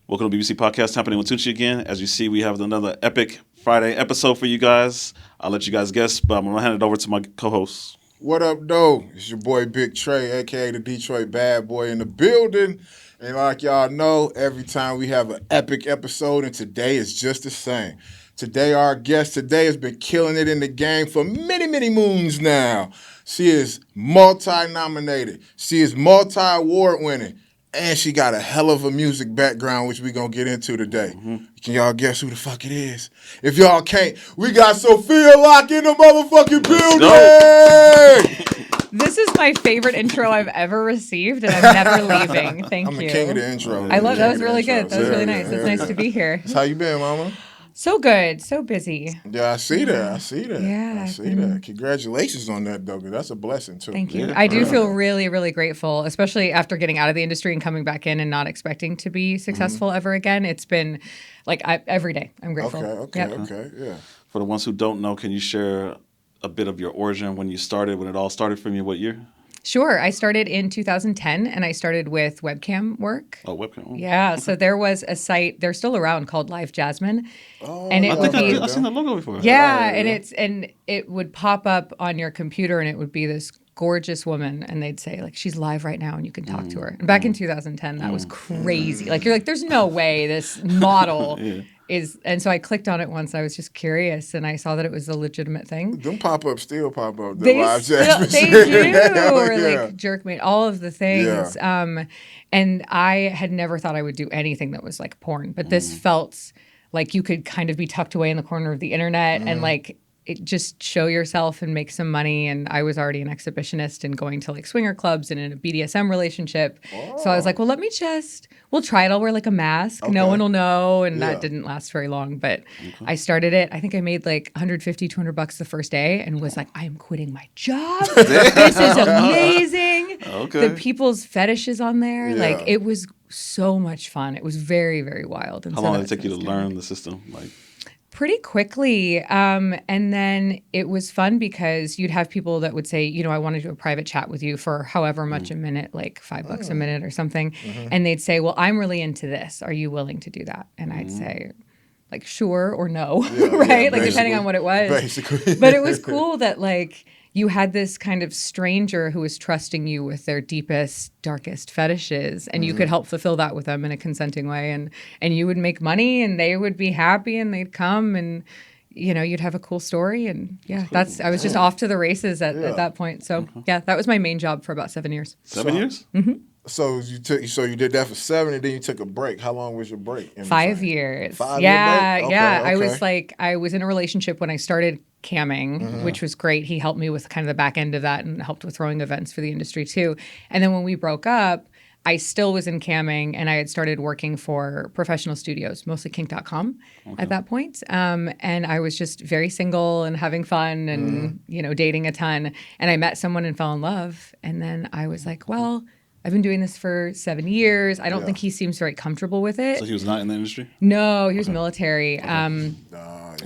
Welcome to BBC Podcast Happening with Tunchi again. As you see, we have another epic Friday episode for you guys. I'll let you guys guess, but I'm going to hand it over to my co-host. What up, though? It's your boy Big Trey, a.k.a. the Detroit Bad Boy in the building. And like y'all know, every time we have an epic episode, and today is just the same. Today, our guest today has been killing it in the game for many, many moons now. She is multi-nominated. She is multi-award winning. And she got a hell of a music background, which we're going to get into today. Can y'all guess who the fuck it is? If y'all can't, we got Sophia Locke in the motherfucking building! This is my favorite intro I've ever received, and I'm never leaving. Thank you. I'm the king of the intro. I love that. Was really good. That was really nice. It's nice to be here. How you been, mama? So good. So busy. Yeah, I see that. I see that. Yeah, I see that. Congratulations on that, though, 'cause that's a blessing, too. Thank you. Yeah, I do feel really, really grateful, especially after getting out of the industry and coming back in and not expecting to be successful ever again. It's been like every day. I'm grateful. Okay, yeah. For the ones who don't know, can you share a bit of your origin when it all started from you? What year? Sure. I started in 2010, and I started with webcam work. Oh, webcam. Yeah, so there was a site, they're still around, called Live Jasmine. Oh, And it I would think be I've seen that logo before. Yeah, Right, and it would pop up on your computer, and it would be this gorgeous woman, and they'd say like, she's live right now and you can talk to her. And back in 2010, that was crazy. Like, you're like, there's no way this model is. And so I clicked on it once. I was just curious, and I saw that it was a legitimate thing. Them pop-ups still pop up. They do, or Yeah. like Jerkmate, all of the things. And I had never thought I would do anything that was like porn, but this felt like you could kind of be tucked away in the corner of the internet and like it just show yourself and make some money. And I was already an exhibitionist and going to like swinger clubs and in a BDSM relationship. So I was like, well, we'll try it. I'll wear like a mask. No one will know. And that didn't last very long. But I started it. I think I made like $150, $200 the first day and was like, I am quitting my job. This is amazing. Okay. The people's fetishes on there. Like, it was so much fun. It was very, very wild. And How so long did it that's take you to kinda learn the system? Like, pretty quickly. And then it was fun because you'd have people that would say, you know, I want to do a private chat with you for however much a minute, like $5 a minute or something. And they'd say, well, I'm really into this. Are you willing to do that? And I'd say, like, sure or no, right? Like, depending on what it was. Basically. But it was cool that, like, you had this kind of stranger who was trusting you with their deepest, darkest fetishes, and you could help fulfill that with them in a consenting way, and you would make money, and they would be happy, and they'd come, and you know, you'd have a cool story, and I was just off to the races at that point. So that was my main job for about 7 years. 7 years? So you did that for 7, and then you took a break. How long was your break? 5 years. 5 Yeah, year break? yeah. Okay. I was in a relationship when I started camming, which was great. He helped me with kind of the back end of that and helped with throwing events for the industry too. And then when we broke up, I still was in camming, and I had started working for professional studios, mostly kink.com at that point. And I was just very single and having fun and, you know, dating a ton. And I met someone and fell in love. And then I was like, well, I've been doing this for 7 years. I don't think he seems very comfortable with it. So he was not in the industry? No, he was military. And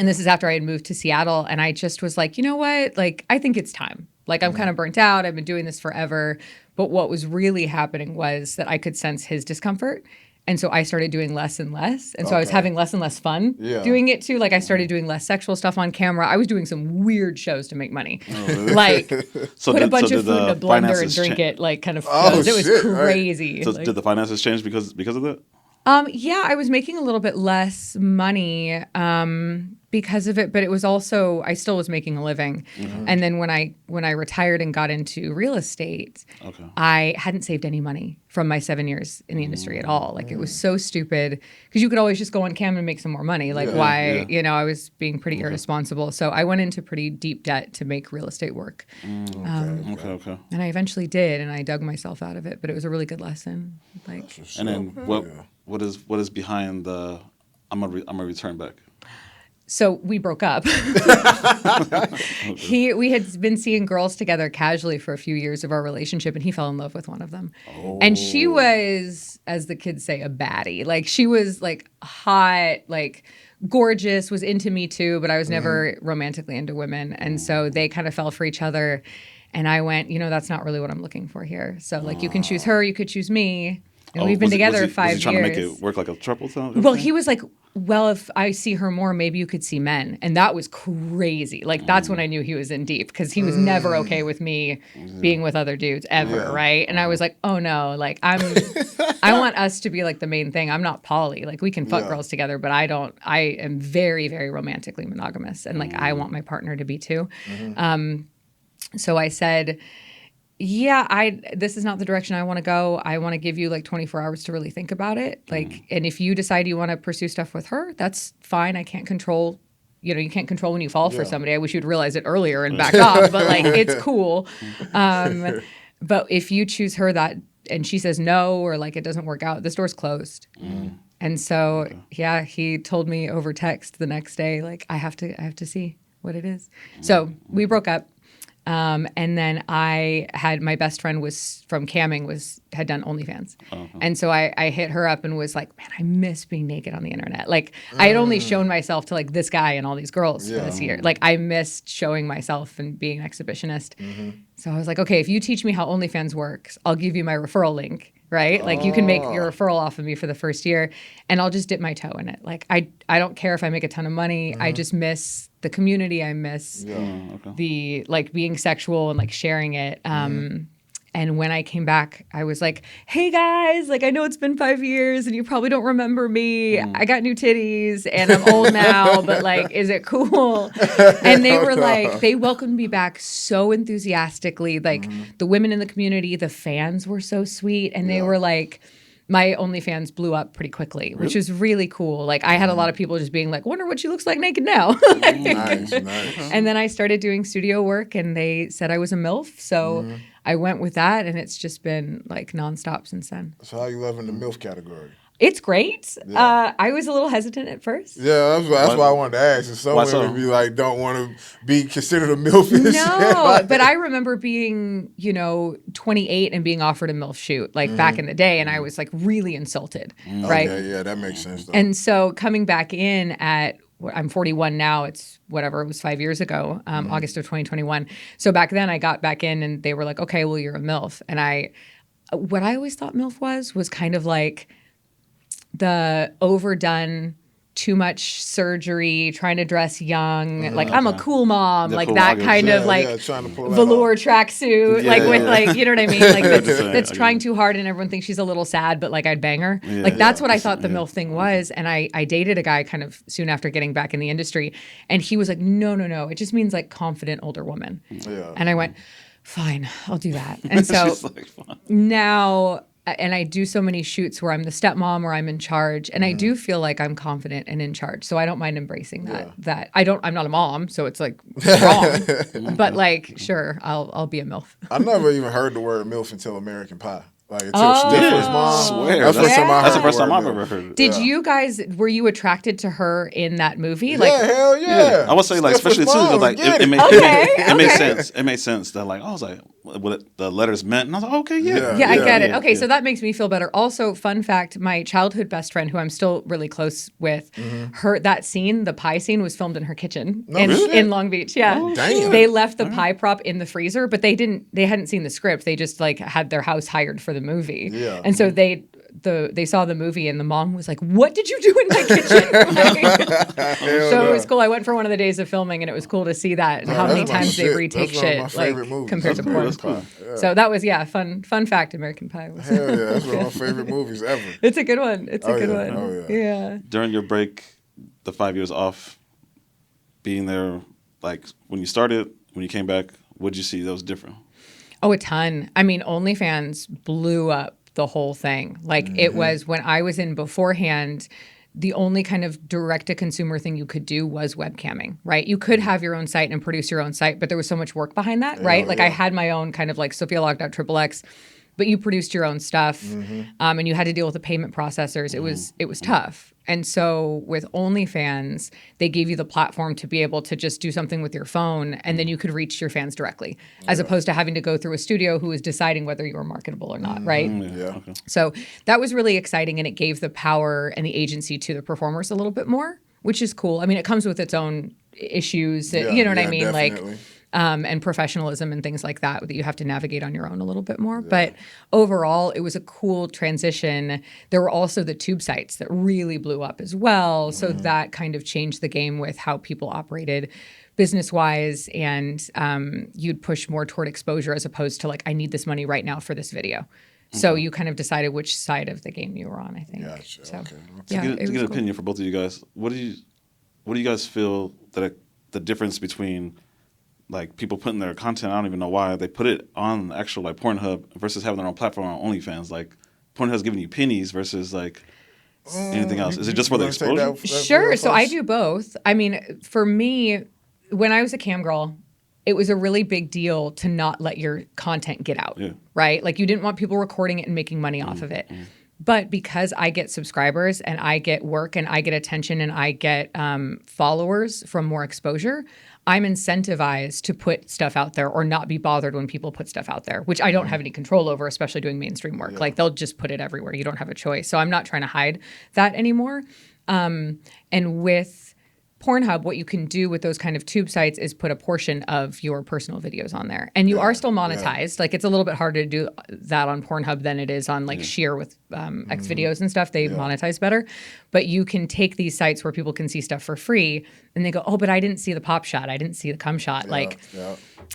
this is after I had moved to Seattle. And I just was like, you know what? Like, I think it's time. Like, I'm kind of burnt out. I've been doing this forever. But what was really happening was that I could sense his discomfort. And so I started doing less and less. And so I was having less and less fun doing it too. Like, I started doing less sexual stuff on camera. I was doing some weird shows to make money. Like, put a bunch of food in a blender and drink it, like, kind of. It was crazy. Right. So did the finances change because of that? Yeah, I was making a little bit less money because of it, but it was also, I still was making a living. And then when I retired and got into real estate, I hadn't saved any money from my 7 years in the industry at all. Like, it was so stupid because you could always just go on cam and make some more money. Like, you know, I was being pretty irresponsible. So I went into pretty deep debt to make real estate work. Okay. And I eventually did, and I dug myself out of it, but it was a really good lesson. Like, And then what is behind the I'm gonna return back? So we broke up. We had been seeing girls together casually for a few years of our relationship, and he fell in love with one of them. And she was, as the kids say, a baddie. Like, she was like hot, like gorgeous, was into me too, but I was never romantically into women. And so they kind of fell for each other. And I went, you know, that's not really what I'm looking for here. So, like, you can choose her, you could choose me. And we've been together was 5 he trying to make years. it work like a triple time? Well, he was like, well, if I see her more, maybe you could see men. And that was crazy. Like, that's when I knew he was in deep, because he was never okay with me being with other dudes ever, right? And I was like, oh no, like I want us to be like the main thing. I'm not poly. Like, we can fuck girls together, but I am very, very romantically monogamous. And like, I want my partner to be too. So I said, yeah, this is not the direction I want to go. I want to give you like 24 hours to really think about it. Like, and if you decide you want to pursue stuff with her, that's fine. I can't control, you can't control when you fall for somebody. I wish you'd realize it earlier and back off, but like, it's cool. But if you choose her and she says no, or like it doesn't work out, this door's closed. And so, yeah, he told me over text the next day, like, I have to see what it is. So we broke up. And then my best friend was from camming, had done OnlyFans. And so I hit her up and was like, man, I miss being naked on the internet. Like, I had only shown myself to like this guy and all these girls for this year. Like, I missed showing myself and being an exhibitionist. So I was like, okay, if you teach me how OnlyFans works, I'll give you my referral link. Right? Like, you can make your referral off of me for the first year, and I'll just dip my toe in it. Like, I don't care if I make a ton of money. I just miss the community. I miss the, like, being sexual and like sharing it. And when I came back, I was like, hey guys, like, I know it's been 5 years and you probably don't remember me. I got new titties and I'm old now, but like, is it cool? And they were like, they welcomed me back so enthusiastically. Like, the women in the community, the fans were so sweet. And they were like, my OnlyFans blew up pretty quickly, which is really cool. Like, I had a lot of people just being like, wonder what she looks like naked now. Nice. And then I started doing studio work and they said I was a MILF. So I went with that, and it's just been like nonstop since then. So how you loving the MILF category? It's great. I was a little hesitant at first. Yeah, that's why I wanted to ask. Some women be like, don't want to be considered a MILF. No, but I remember being, 28 and being offered a MILF shoot, like back in the day, and I was like really insulted, right? Okay, yeah, that makes sense though. And so coming back in I'm 41 now. It's whatever, it was 5 years ago, August of 2021. So back then I got back in and they were like, okay, well, you're a MILF. And what I always thought MILF was kind of like the overdone, too much surgery, trying to dress young, like I'm a cool mom, like cool that kind of like velour tracksuit, like with like, you know what I mean? Like that's trying too hard and everyone thinks she's a little sad, but like I'd bang her. Like that's what I thought the MILF thing was. And I dated a guy kind of soon after getting back in the industry. And he was like, no, it just means like confident older woman. Yeah. And I went, fine, I'll do that. And so now... And I do so many shoots where I'm the stepmom or I'm in charge, and I do feel like I'm confident and in charge. So I don't mind embracing that. That I'm not a mom, so it's like wrong. But like, sure, I'll be a MILF. I never even heard the word MILF until American Pie. Like it took Stifler's mom. I swear. That's the first time I've ever heard it. Did you guys, were you attracted to her in that movie? Like, hell yeah. I would say like, especially too, like it made sense. It made sense that like, I was like, what the letters meant. And I was like, okay, I get it. Okay, so that makes me feel better. Also, fun fact, my childhood best friend, who I'm still really close with, that scene, the pie scene, was filmed in her kitchen in Long Beach. Yeah. Oh, damn. They left the pie prop in the freezer, but they hadn't seen the script. They just like had their house hired for the movie. Yeah. And so they saw the movie and the mom was like, what did you do in my kitchen? So it was cool. I went for one of the days of filming and it was cool to see that and how many times they retake shit like compared to porn. Cool. Yeah. So that was fun fact. American Pie was. Hell yeah, that's one of my favorite movies ever. It's a good one. It's a good one. Oh, yeah. During your break, the 5 years off, being there, like when you started, when you came back, what did you see that was different? Oh, a ton. I mean, OnlyFans blew up the whole thing. Like it was when I was in beforehand, the only kind of direct-to-consumer thing you could do was webcamming, right? You could have your own site and produce your own site, but there was so much work behind that, right? Like I had my own kind of like SophiaLocke.xxx, but you produced your own stuff, and you had to deal with the payment processors. It was tough. And so with OnlyFans, they gave you the platform to be able to just do something with your phone, and then you could reach your fans directly, as opposed to having to go through a studio who was deciding whether you were marketable or not, right? Okay. So that was really exciting, and it gave the power and the agency to the performers a little bit more, which is cool. I mean, it comes with its own issues, you know what I mean? Definitely. and professionalism and things like that you have to navigate on your own a little bit more. But overall, it was a cool transition. There were also the tube sites that really blew up as well. So that kind of changed the game with how people operated business-wise, and you'd push more toward exposure as opposed to like, I need this money right now for this video. So you kind of decided which side of the game you were on, I think. Gotcha. So, Okay. To get an opinion for both of you guys, what do you guys feel that the difference between like people putting their content, I don't even know why they put it on actual like Pornhub versus having their own platform on OnlyFans? Like Pornhub's giving you pennies versus like anything else. Is it just for the exposure? Sure. So I do both. I mean, for me, when I was a cam girl, it was a really big deal to not let your content get out, right? Like you didn't want people recording it and making money off of it. But because I get subscribers and I get work and I get attention and I get followers from more exposure, I'm incentivized to put stuff out there or not be bothered when people put stuff out there, which I don't have any control over, especially doing mainstream work. Like they'll just put it everywhere. You don't have a choice. So I'm not trying to hide that anymore. And with Pornhub, what you can do with those kind of tube sites is put a portion of your personal videos on there. And you are still monetized. Like it's a little bit harder to do that on Pornhub than it is on like Sheer with X videos and stuff. They monetize better. But you can take these sites where people can see stuff for free and they go, oh, but I didn't see the pop shot. I didn't see the cum shot.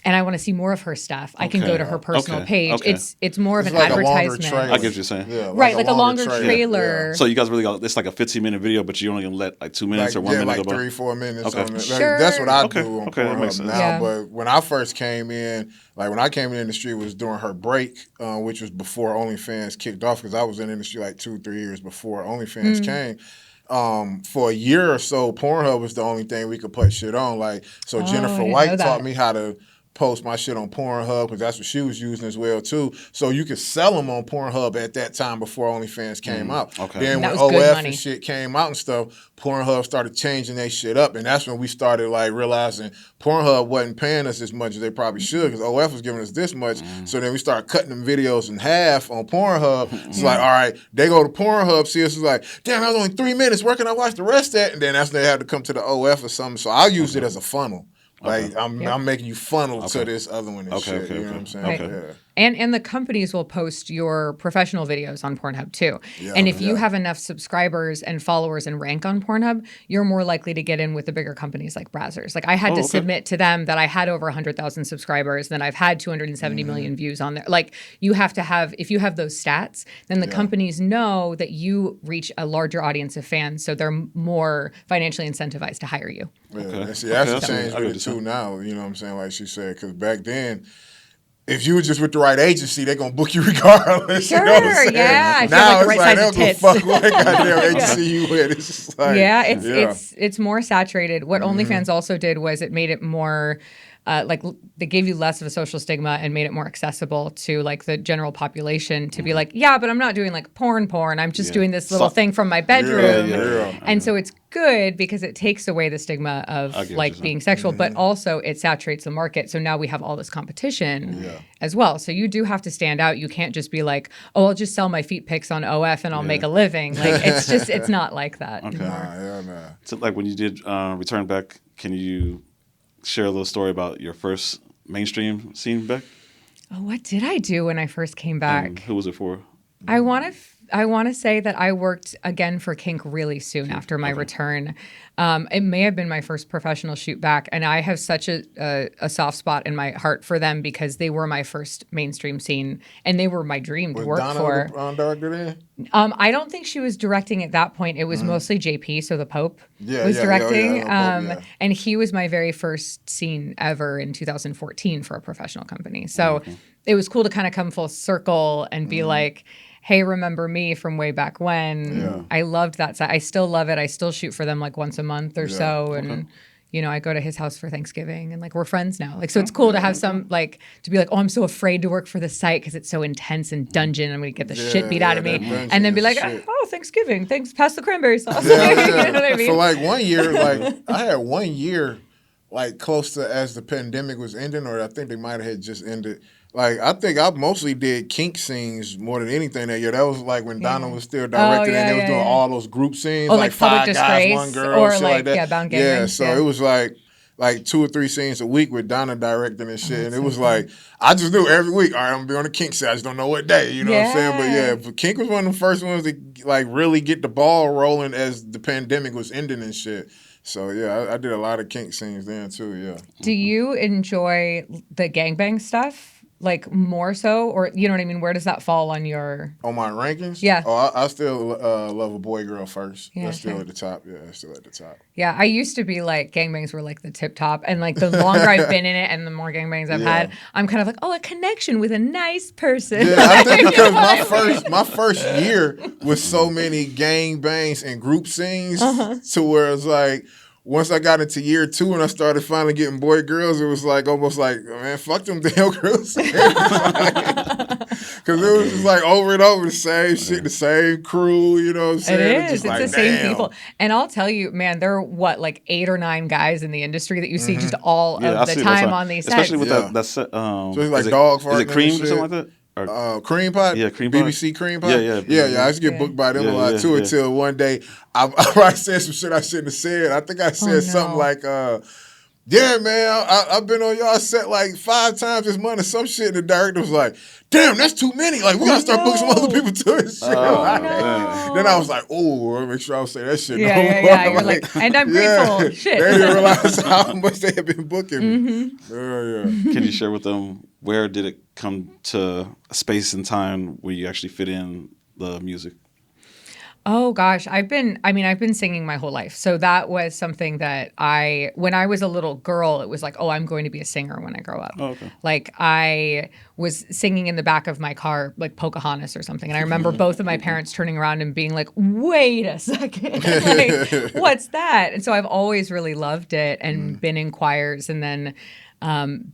And I want to see more of her stuff. I can go to her personal page. It's more of an like advertisement. I get what you're saying. Yeah, right, like a longer trailer. So you guys really got, it's like a 15-minute video, but you only gonna let like 2 minutes or 1 minute like go by? 3-4 minutes on it. Sure. That's what I do on that makes Pornhub sense. now. But when I first came in, like when I came in the industry, it was during her break, which was before OnlyFans kicked off, because I was in the industry like 2-3 years before OnlyFans came. For a year or so, Pornhub was the only thing we could put shit on. Like, so Jennifer White taught me how to post my shit on Pornhub because that's what she was using as well too. So you could sell them on Pornhub at that time before OnlyFans came out. Then when OF and shit came out and stuff, Pornhub started changing their shit up, and that's when we started like realizing Pornhub wasn't paying us as much as they probably should because OF was giving us this much. So then we started cutting them videos in half on Pornhub. It's like, all right, they go to Pornhub, see us, it's like, damn, that was only 3 minutes. Where can I watch the rest of that? And then that's when they had to come to the OF or something. So I use it as a funnel. Like I'm making you funnel to this other one and shit. You know what I'm saying? Right. Yeah. And the companies will post your professional videos on Pornhub too. And if you have enough subscribers and followers and rank on Pornhub, you're more likely to get in with the bigger companies like Brazzers. Like I had to submit to them that I had over 100,000 subscribers, then I've had 270 million views on there. Like you have to have, if you have those stats, then the companies know that you reach a larger audience of fans, so they're more financially incentivized to hire you. Yeah. And see, that's changed with it too now. You know what I'm saying? Like she said, because back then, if you were just with the right agency, they're gonna book you regardless. Sure, you know what I'm saying? yeah. Now it's like they'll go fuck what goddamn agency you with. It's just like, it's more saturated. What OnlyFans also did was it made it more like they gave you less of a social stigma and made it more accessible to like the general population to be like, yeah, but I'm not doing like porn. I'm just doing this little thing from my bedroom. And so it's good because it takes away the stigma of like being sexual, but also it saturates the market. So now we have all this competition as well. So you do have to stand out. You can't just be like, oh, I'll just sell my feet pics on OF and I'll make a living. Like it's just, it's not like that. So like when you did return back, can you share a little story about your first mainstream scene back? Oh, what did I do when I first came back? And who was it for? I want to say that I worked again for Kink really soon after my return. It may have been my first professional shoot back, and I have such a soft spot in my heart for them because they were my first mainstream scene, and they were my dream to work for. Was Donna director then? I don't think she was directing at that point. It was mostly JP, so the Pope was directing. And he was my very first scene ever in 2014 for a professional company. So it was cool to kind of come full circle and be like, hey, remember me from way back when? I loved that side. I still love it. I still shoot for them like once a month or so. And, you know, I go to his house for Thanksgiving and like we're friends now. Like, so it's cool to have some like, to be like, oh, I'm so afraid to work for the site because it's so intense and dungeon. I'm going to get the shit beat out of me. And then be like, oh, Thanksgiving. Thanks. Pass the cranberry sauce. You know what I mean? For like 1 year, like I had 1 year, like close to as the pandemic was ending, or I think they might have had just ended. Like, I think I mostly did kink scenes more than anything that year. That was like when Donna was still directing and they was doing all those group scenes. Oh, like Public five Disgrace, guys, one girl, or shit like that. Bound Gangs. Yeah, so it was like, like 2 or 3 scenes a week with Donna directing and shit. And it was like, I just knew every week, all right, I'm going to be on the Kink set. I just don't know what day, you know what I'm saying? But yeah, but Kink was one of the first ones to like really get the ball rolling as the pandemic was ending and shit. So yeah, I did a lot of Kink scenes then too, yeah. Do you enjoy the gangbang stuff? Like more so, or you know what I mean? Where does that fall on your... On my rankings? Yeah. Oh, I still love a boy girl first. Yeah, That's still sure. at the top. Yeah, that's still at the top. Yeah, I used to be like, gangbangs were like the tip top. And like the longer I've been in it and the more gangbangs I've had, I'm kind of like, oh, a connection with a nice person. Yeah, I think because my first year was so many gangbangs and group scenes to where it's like, once I got into year 2 and I started finally getting boy girls, it was like almost like, man, fuck them damn girls. Because it was just like over and over the same shit, the same crew, you know what I'm saying? It is. Just It's like, the same damn. people. And I'll tell you, man, there are what, like 8 or 9 guys in the industry that you see just all Yeah, I of the see it all time on these sets. especially with that set. So it's like is it, dog is farting it Cream and or shit. something like that? Or, Cream Pot? Yeah, Cream Pot. BBC Cream Pot? Yeah. I used to get booked by them a lot too until one day I said some shit I shouldn't have said. I think I said something like, yeah, man, I've been on y'all set like 5 times this month or some shit. And the director was like, damn, that's too many. Like, we got to start booking some other people too and shit. Then I was like, oh, make sure I don't say that shit no more. Yeah. You're like, and I'm grateful. Shit. They didn't realize how much they had been booking me. Can you share with them, where did it come to a space and time where you actually fit in the music? Oh gosh, I've been singing my whole life. So that was something that when I was a little girl, it was like, oh, I'm going to be a singer when I grow up. Oh, okay. Like I was singing in the back of my car, like Pocahontas or something. And I remember both of my parents turning around and being like, wait a second, like, what's that? And so I've always really loved it and been in choirs and then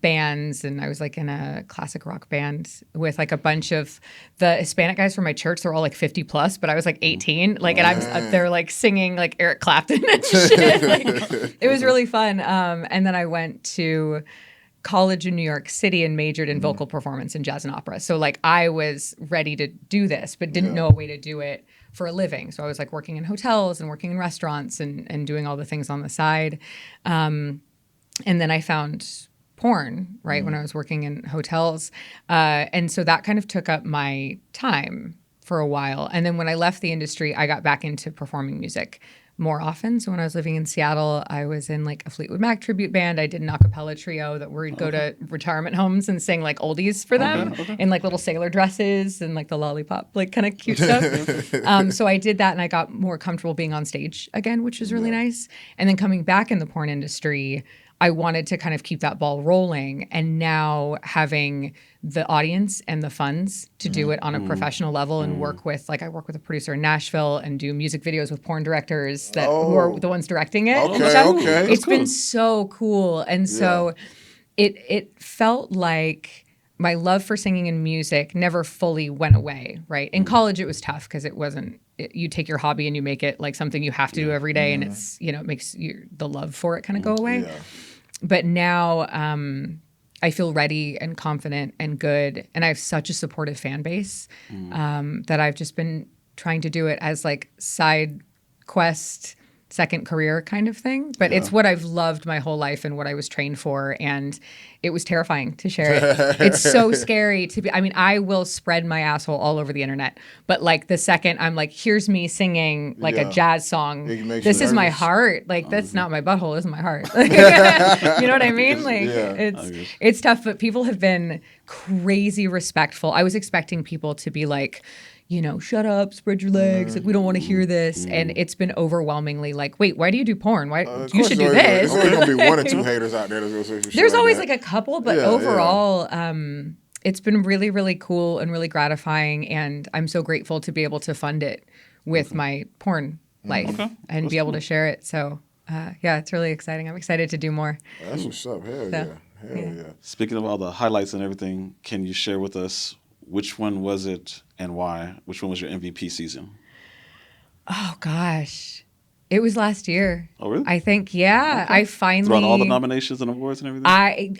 bands, and I was like in a classic rock band with like a bunch of the Hispanic guys from my church. They're all like 50 plus, but I was like 18, like, and I'm up there like singing like Eric Clapton and shit. Like, it was really fun. And then I went to college in New York City and majored in vocal performance in jazz and opera. So like I was ready to do this, but didn't know a way to do it for a living. So I was like working in hotels and working in restaurants and doing all the things on the side. And then I found porn, right, when I was working in hotels. And so that kind of took up my time for a while. And then when I left the industry, I got back into performing music more often. So when I was living in Seattle, I was in like a Fleetwood Mac tribute band. I did an a cappella trio that would go to retirement homes and sing like oldies for them in like little sailor dresses and like the lollipop, like kind of cute stuff. So I did that and I got more comfortable being on stage again, which was really nice. And then coming back in the porn industry, I wanted to kind of keep that ball rolling, and now having the audience and the funds to do it on a professional level and work with, like I work with a producer in Nashville and do music videos with porn directors who are the ones directing it. and stuff. It's been so cool. And so it felt like my love for singing and music never fully went away, right? In college, it was tough because it wasn't, you take your hobby and you make it like something you have to do every day, and it's, it makes the love for it kind of go away. But now I feel ready and confident and good. And I have such a supportive fan base that I've just been trying to do it as like side quest, second career kind of thing. But it's what I've loved my whole life and what I was trained for. And it was terrifying to share it. It's so scary to be, I will spread my asshole all over the internet. But like the second I'm like, here's me singing like a jazz song. This is my heart. Like that's not my butthole, this is my heart. You know what I mean? Like it's tough, but people have been crazy respectful. I was expecting people to be like, shut up, spread your legs. Like, we don't want to hear this. And it's been overwhelmingly like, wait, why do you do porn? Why you should do this? There's always going to be 1 or 2 haters out there. There's always like a couple, but overall, it's been really, really cool and really gratifying. And I'm so grateful to be able to fund it with my porn life and be able to share it. So, it's really exciting. I'm excited to do more. That's what's up. Hell yeah. Speaking of all the highlights and everything, can you share with us which one was it and why? Which one was your MVP season? Oh, gosh. It was last year. Oh, really? I think, yeah. Okay. I finally throughout all the nominations and awards and everything.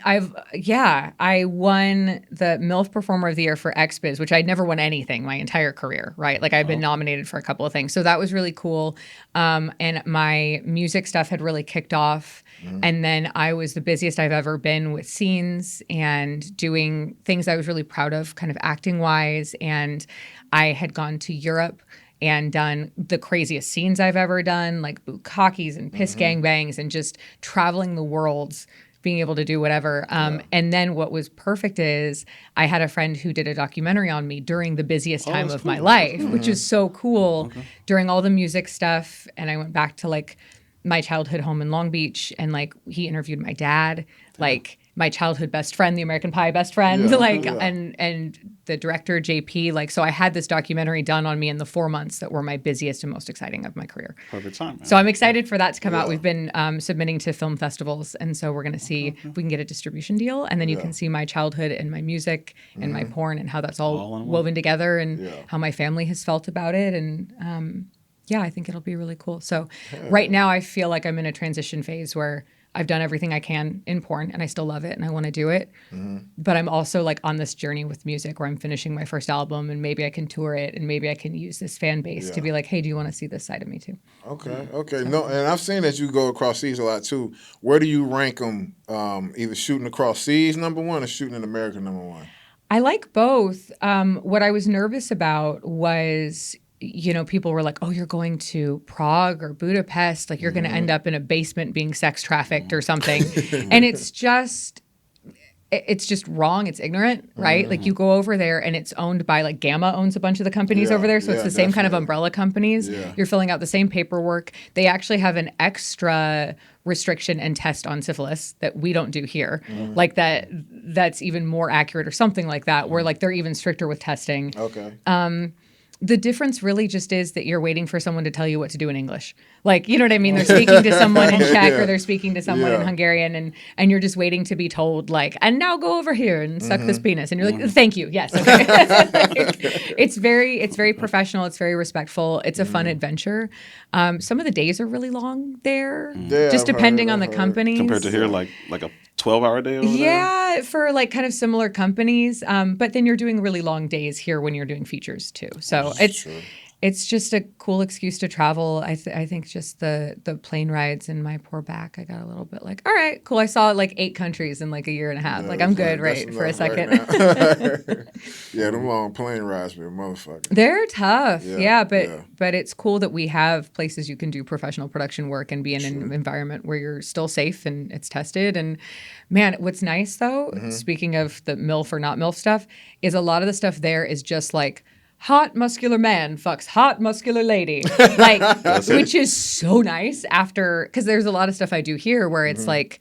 I won the MILF Performer of the Year for XBiz, which I'd never won anything my entire career, right? Like I've been nominated for a couple of things. So that was really cool. And my music stuff had really kicked off. And then I was the busiest I've ever been with scenes and doing things I was really proud of, kind of acting wise. And I had gone to Europe and done the craziest scenes I've ever done, like bukkakis and piss gangbangs and just traveling the world, being able to do whatever. And then what was perfect is I had a friend who did a documentary on me during the busiest time of my life, which is so cool, during all the music stuff. And I went back to like my childhood home in Long Beach, and like he interviewed my dad, like my childhood best friend, the American Pie best friend, and the director JP. Like, so I had this documentary done on me in the 4 months that were my busiest and most exciting of my career. Perfect time. Man. So I'm excited for that to come out. We've been submitting to film festivals, and so we're going to see if we can get a distribution deal, and then you can see my childhood and my music and my porn and how that's all woven together, and how my family has felt about it, and I think it'll be really cool. So right now I feel like I'm in a transition phase where I've done everything I can in porn and I still love it and I want to do it. But I'm also like on this journey with music where I'm finishing my first album and maybe I can tour it and maybe I can use this fan base to be like, hey, do you want to see this side of me too? Okay. No, and I've seen that you go across seas a lot too. Where do you rank them? Either shooting across seas, number one, or shooting in America, number one? I like both. What I was nervous about was, people were like, oh, you're going to Prague or Budapest. Like, you're going to end up in a basement being sex trafficked or something. And it's just wrong. It's ignorant, right? Like, you go over there and it's owned by, like, Gamma owns a bunch of the companies over there. So it's the same kind of umbrella companies. Yeah. You're filling out the same paperwork. They actually have an extra restriction and test on syphilis that we don't do here. Like that's even more accurate or something like that, where, like, they're even stricter with testing. Okay. The difference really just is that you're waiting for someone to tell you what to do in English. Like, you know what I mean? They're speaking to someone in Czech or they're speaking to someone in Hungarian and you're just waiting to be told, like, and now go over here and suck this penis. And you're like, thank you. Yes. Okay. It's very professional. It's very respectful. It's a fun adventure. Some of the days are really long there, just depending on the companies. Compared to here, like a 12-hour day over there? Yeah, for like kind of similar companies. But then you're doing really long days here when you're doing features too. So it's just a cool excuse to travel. I think just the plane rides and my poor back, I got a little bit like, all right, cool. I saw like 8 countries in like a year and a half. Like I'm good, right, for a second. Yeah, them long plane rides be a motherfucker. They're tough. But it's cool that we have places you can do professional production work and be in an environment where you're still safe and it's tested. And man, what's nice though, speaking of the MILF or not MILF stuff, is a lot of the stuff there is just like, hot muscular man fucks hot muscular lady, like, which is so nice after, because there's a lot of stuff I do here where it's like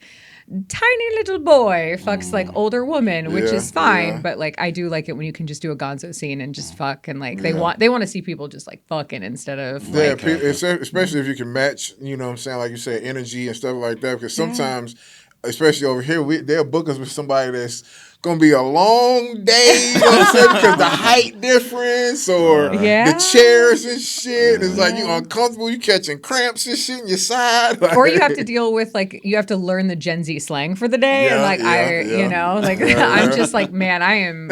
tiny little boy fucks like older woman, which is fine, but like I do like it when you can just do a gonzo scene and just fuck, and like they want to see people just like fucking instead of like, especially if you can match, you know what I'm saying, like you said, energy and stuff like that, because sometimes, especially over here, they'll book us with somebody that's gonna be a long day, you know what I'm saying? Because the height difference or the chairs and shit. It's like you uncomfortable, you catching cramps and shit in your side. Or you have to deal with like, you have to learn the Gen Z slang for the day. And like I'm just like, man, I am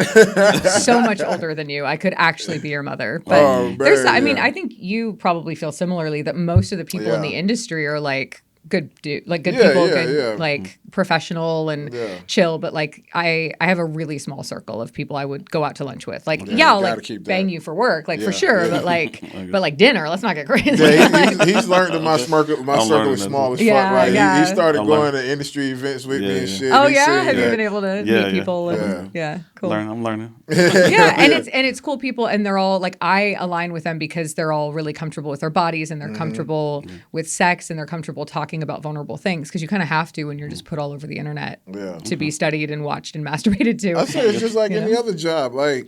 so much older than you. I could actually be your mother. But I think you probably feel similarly that most of the people in the industry are like, good people, like professional and chill, but like I have a really small circle of people I would go out to lunch with. Like, I'll like bang you for work, like for sure, but like dinner, let's not get crazy. He's learned that my circle is small as fuck. Right? He started going to industry events with me and shit. Oh yeah, have you been able to meet people? And, cool. I'm learning. And it's cool people, and they're all like, I align with them because they're all really comfortable with their bodies and they're comfortable with sex and they're comfortable talking about vulnerable things, because you kind of have to when you're just put all over the internet to be studied and watched and masturbated to. I say it's just like any other job. Like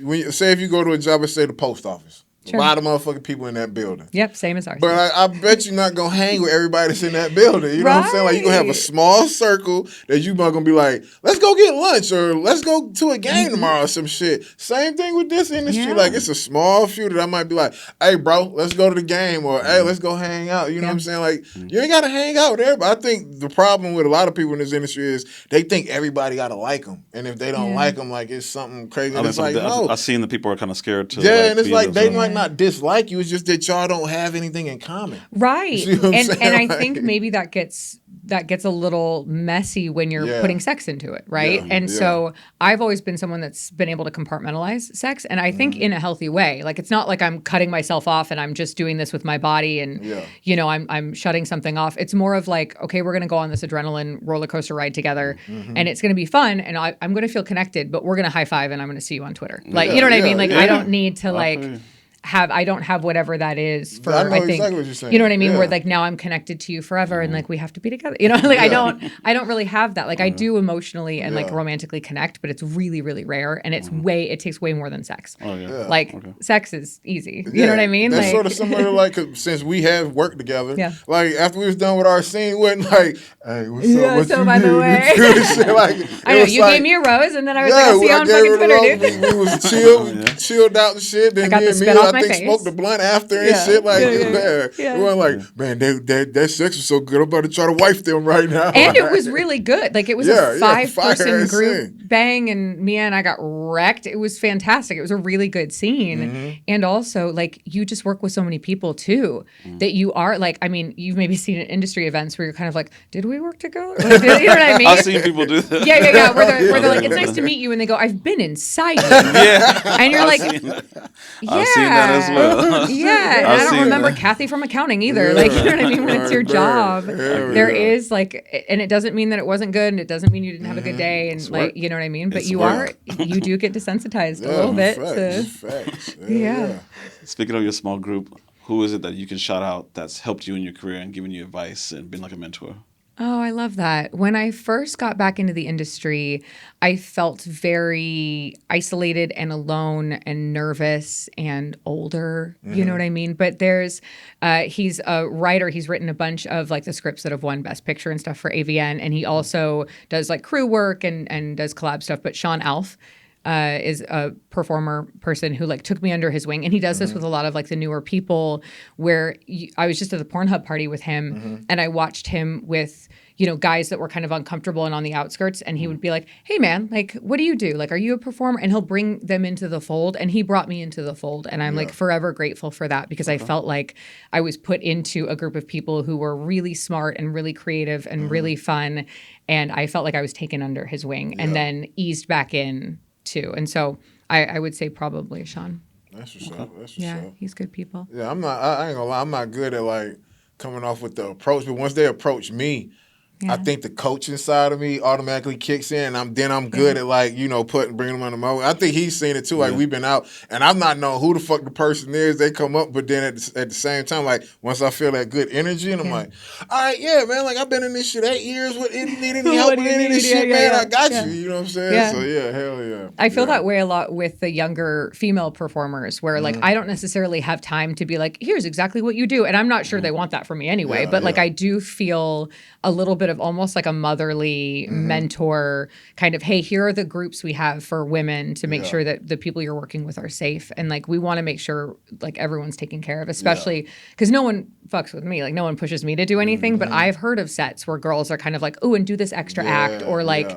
when if you go to a job, let's say the post office. Sure. A lot of motherfucking people in that building. Yep, same as ours. But I bet you're not gonna hang with everybody that's in that building. You know what I'm saying? Like, you're gonna have a small circle that you gonna be like, let's go get lunch or let's go to a game tomorrow or some shit. Same thing with this industry. Yeah. Like, it's a small few that I might be like, hey, bro, let's go to the game, or hey, let's go hang out. You know what I'm saying? Like, you ain't gotta hang out with everybody. I think the problem with a lot of people in this industry is they think everybody gotta like them, and if they don't like them, like it's something crazy. And it's like, no. I've seen that people are kind of scared to. Yeah, and it's like they might not dislike you. It's just that y'all don't have anything in common. Right. And I think maybe that gets a little messy when you're putting sex into it, right? So I've always been someone that's been able to compartmentalize sex, and I think in a healthy way. Like, it's not like I'm cutting myself off and I'm just doing this with my body and you know, I'm shutting something off. It's more of like, okay, we're gonna go on this adrenaline roller coaster ride together, and it's gonna be fun, and I'm gonna feel connected, but we're gonna high five and I'm gonna see you on Twitter. Like, you know what I mean? Like, I don't need to I don't have whatever that is for, I think, exactly what you're saying. You know what I mean? Where like, now I'm connected to you forever and like, we have to be together. You know, like I don't really have that. Like, I do emotionally and like romantically connect, but it's really, really rare. And it takes way more than sex. Like, sex is easy. You know what I mean? That's like, sort of similar to like, since we have worked together, like after we was done with our scene, wasn't like, hey, what's up? What so you by the way. Like, I know, you gave me a rose and then I was like, I'll see you on fucking Twitter, dude. We was chilled out and shit. Then I got me the and spit Mia, off I my think, face. smoked the blunt after and shit. Like, it wasn't like, man, that sex was so good. I'm about to try to wife them right now. And it was really good. Like, it was a 5-person group scene. bang, and Mia and I got wrecked. It was fantastic. It was a really good scene. And also, like, you just work with so many people too that you are like, I mean, you've maybe seen at industry events where you're kind of like, did we work together? Like, you know what I mean? I've seen people do that. Yeah. Where they're like, it's nice to meet you, and they go, I've been inside you. And you're like, I've seen that as well. Yeah, and I don't remember Kathy from accounting either. Like, you know what I mean? When it's your job, there is like, and it doesn't mean that it wasn't good, and it doesn't mean you didn't have a good day, and like, you know what I mean? But you do get desensitized a little bit. Facts. Yeah. Speaking of your small group, who is it that you can shout out that's helped you in your career and given you advice and been like a mentor? Oh, I love that. When I first got back into the industry, I felt very isolated and alone and nervous and older. You know what I mean? But he's a writer. He's written a bunch of like the scripts that have won Best Picture and stuff for AVN. And he also does like crew work and does collab stuff. But Sean Alf is a performer person who like took me under his wing, and he does this with a lot of like the newer people. Where I was just at the Pornhub party with him, and I watched him with guys that were kind of uncomfortable and on the outskirts, and he would be like, "Hey man, like, what do you do? Like, are you a performer?" And he'll bring them into the fold, and he brought me into the fold, and I'm like forever grateful for that, because I felt like I was put into a group of people who were really smart and really creative and really fun, and I felt like I was taken under his wing and then eased back in too. And so I would say probably Sean. That's what's up. He's good people. Yeah, I ain't gonna lie, I'm not good at like coming off with the approach, but once they approach me, I think the coaching side of me automatically kicks in. I'm good at like, bringing them on the moment. I think he's seen it too. Like we've been out and I've not known who the fuck the person is. They come up, but then at the same time, like once I feel that good energy and I'm like, all right, yeah, man, like I've been in this shit 8 years. What need any help with any of this shit, man? I got you. You know what I'm saying? Yeah. So yeah, hell yeah. I feel that way a lot with the younger female performers where like I don't necessarily have time to be like, here's exactly what you do. And I'm not sure they want that from me anyway. But like I do feel a little bit of almost like a motherly mentor kind of, hey, here are the groups we have for women to make sure that the people you're working with are safe. And like, we want to make sure like everyone's taken care of, especially because no one fucks with me. Like no one pushes me to do anything, but I've heard of sets where girls are kind of like, oh, and do this extra act or like,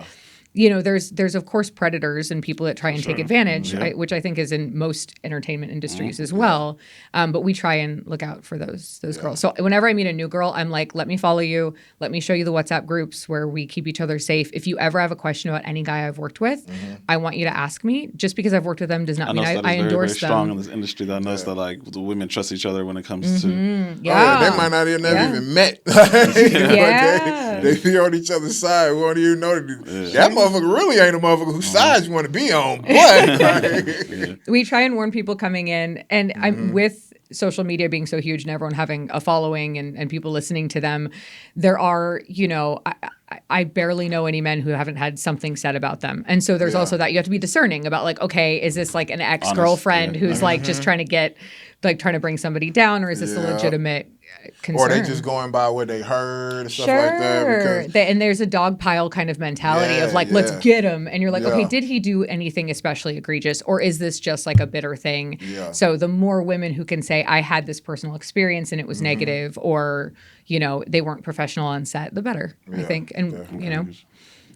there's of course predators and people that try and take advantage, which I think is in most entertainment industries as well. But we try and look out for those girls. So whenever I meet a new girl, I'm like, let me follow you. Let me show you the WhatsApp groups where we keep each other safe. If you ever have a question about any guy I've worked with, I want you to ask me. Just because I've worked with them does not mean I endorse them. Strong in this industry. That I noticed that like the women trust each other when it comes to. They might not even have even met. They be on each other's side. We don't even know that motherfucker really ain't a motherfucker whose side you want to be on. But we try and warn people coming in, and I'm with social media being so huge and everyone having a following and people listening to them. There are, I barely know any men who haven't had something said about them. And so there's also that you have to be discerning about like, okay, is this like an ex-girlfriend who's like just trying to get, like trying to bring somebody down, or is this a legitimate concern? Or they just going by what they heard and stuff like that. Because and there's a dog pile kind of mentality of like, let's get him. And you're like, okay, did he do anything especially egregious, or is this just like a bitter thing? Yeah. So the more women who can say, I had this personal experience and it was negative, or, you know, they weren't professional on set, the better, I think. And, you know,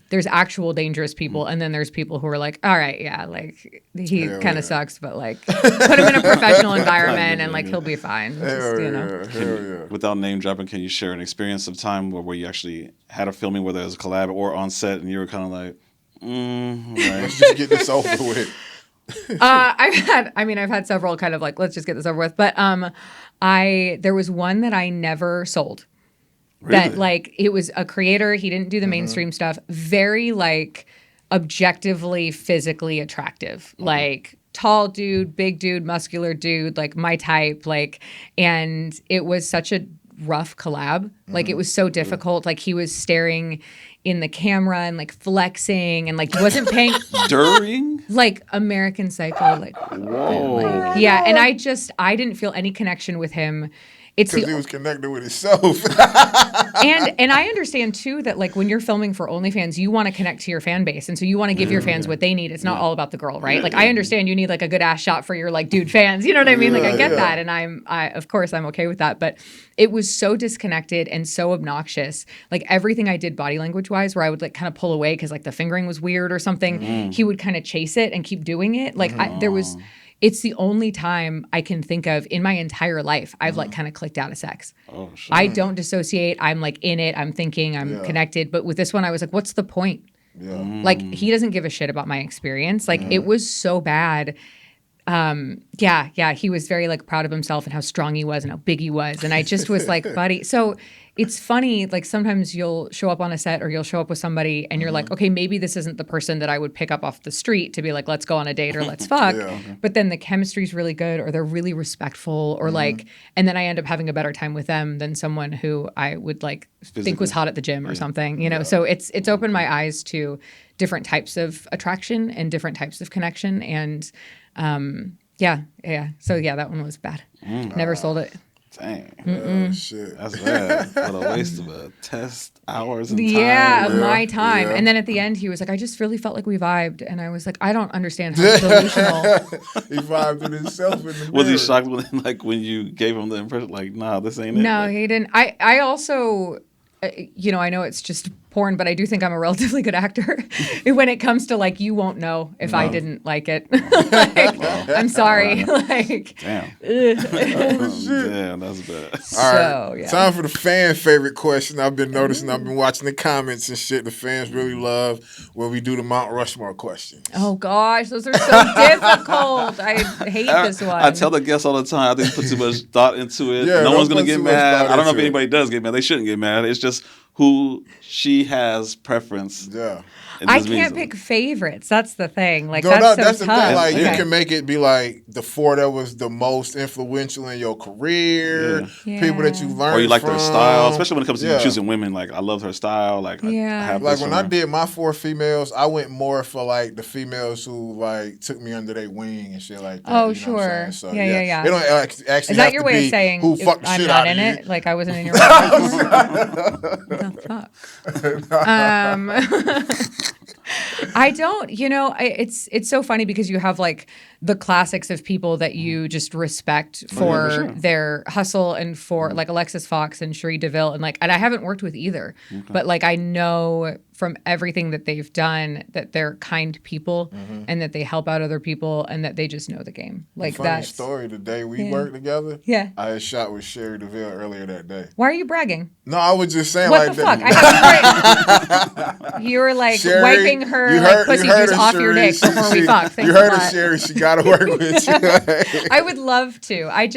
there's actual dangerous people, and then there's people who are like, all right, yeah, like he kind of sucks, but like put him in a professional environment and like he'll be fine. Just, you know. Without name dropping, can you share an experience of time where you actually had a filming, whether it was a collab or on set, and you were kind of like, let's just get this over with? I've had several kind of like, let's just get this over with. But there was one that I never sold. Really? That like it was a creator. He didn't do the mainstream stuff. Very like objectively physically attractive. Like tall dude, big dude, muscular dude, like my type. Like, and it was such a rough collab. Like it was so difficult. Like he was staring in the camera and like flexing and like he wasn't paying during like American Psycho. Like whoa, like, yeah. And I didn't feel any connection with him. Because he was connected with himself. and I understand too that like when you're filming for OnlyFans, you want to connect to your fan base, and so you want to give your fans what they need. It's not all about the girl, right? Like I understand you need like a good ass shot for your like dude fans. You know what I mean? Like I get that, and I of course I'm okay with that. But it was so disconnected and so obnoxious. Like everything I did body language wise, where I would like kind of pull away because like the fingering was weird or something. He would kind of chase it and keep doing it. Like it's the only time I can think of in my entire life I've like kind of clicked out of sex. Oh, shit. I don't dissociate. I'm like in it. I'm thinking. I'm connected. But with this one, I was like, what's the point? Yeah. Like he doesn't give a shit about my experience. Like it was so bad. He was very like proud of himself and how strong he was and how big he was. And I just was like, buddy. So it's funny, like sometimes you'll show up on a set or you'll show up with somebody and you're like, okay, maybe this isn't the person that I would pick up off the street to be like, let's go on a date or let's fuck. But then the chemistry's really good or they're really respectful or like, and then I end up having a better time with them than someone who I would like think was hot at the gym or something, you know? So it's opened my eyes to different types of attraction and different types of connection. And so that one was bad. Never sold it. Dang. Shit. That's bad. What a waste of a test, hours, and time. Yeah, of my time. Yeah. And then at the end, he was like, I just really felt like we vibed. And I was like, I don't understand how delusional. He vibed in himself in the mirror. Was he shocked when you gave him the impression, like, nah, this ain't it? No, like, he didn't. I also, I know it's just porn, but I do think I'm a relatively good actor when it comes to like, you won't know if I didn't like it. I'm sorry. Damn. Damn, that's bad. All right. Time for the fan favorite question. I've been noticing, I've been watching the comments and shit. The fans really love where we do the Mount Rushmore questions. Oh gosh, those are so difficult. I hate this one. I tell the guests all the time, I think put too much thought into it. Yeah, no one's going to get mad. I don't know if it. anybody does get mad. They shouldn't get mad. It's just who she has preference. Yeah. I can't pick favorites. That's the thing. Like that's so the tough. thing. Like you can make it be like the four that was the most influential in your career, people that you learned, or you like from. their style, especially when it comes to choosing women. Like I loved her style. Like I have like when I did my 4 females, I went more for like the females who like took me under their wing and shit like that. Oh sure, so, yeah. It don't actually. Is that your way of saying who fucked I'm shit not out in of it? Like I wasn't in your. The fuck. I don't, it's so funny because you have like the classics of people that you just respect for their hustle and for like Alexis Fox and Cherie DeVille and I haven't worked with either, but like I know from everything that they've done that they're kind people and that they help out other people and that they just know the game. Like that story, the day we worked together, I had shot with Cherie DeVille earlier that day. Why are you bragging? No, I was just saying what like the fuck? You were like Cherie, wiping her like pussy juice off your dick before we fucked. You heard of Cherie, she got to work with you. I would love to. I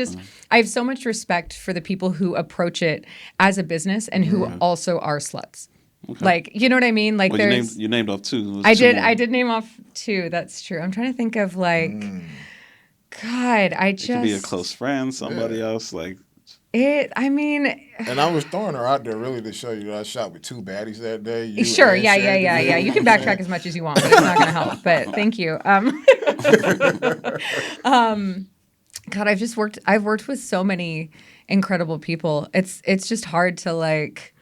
have so much respect for the people who approach it as a business and who also are sluts. Okay. Like, you know what I mean? Like, you named off 2. I did name off 2. That's true. I'm trying to think of like, God, it could be a close friend, somebody else. Like, I mean, And I was throwing her out there really to show you that I shot with two baddies that day. You sure, and yeah. Shandy, You can backtrack as much as you want, but it's not going to help. But thank you. God, I've worked with so many incredible people. It's just hard to like,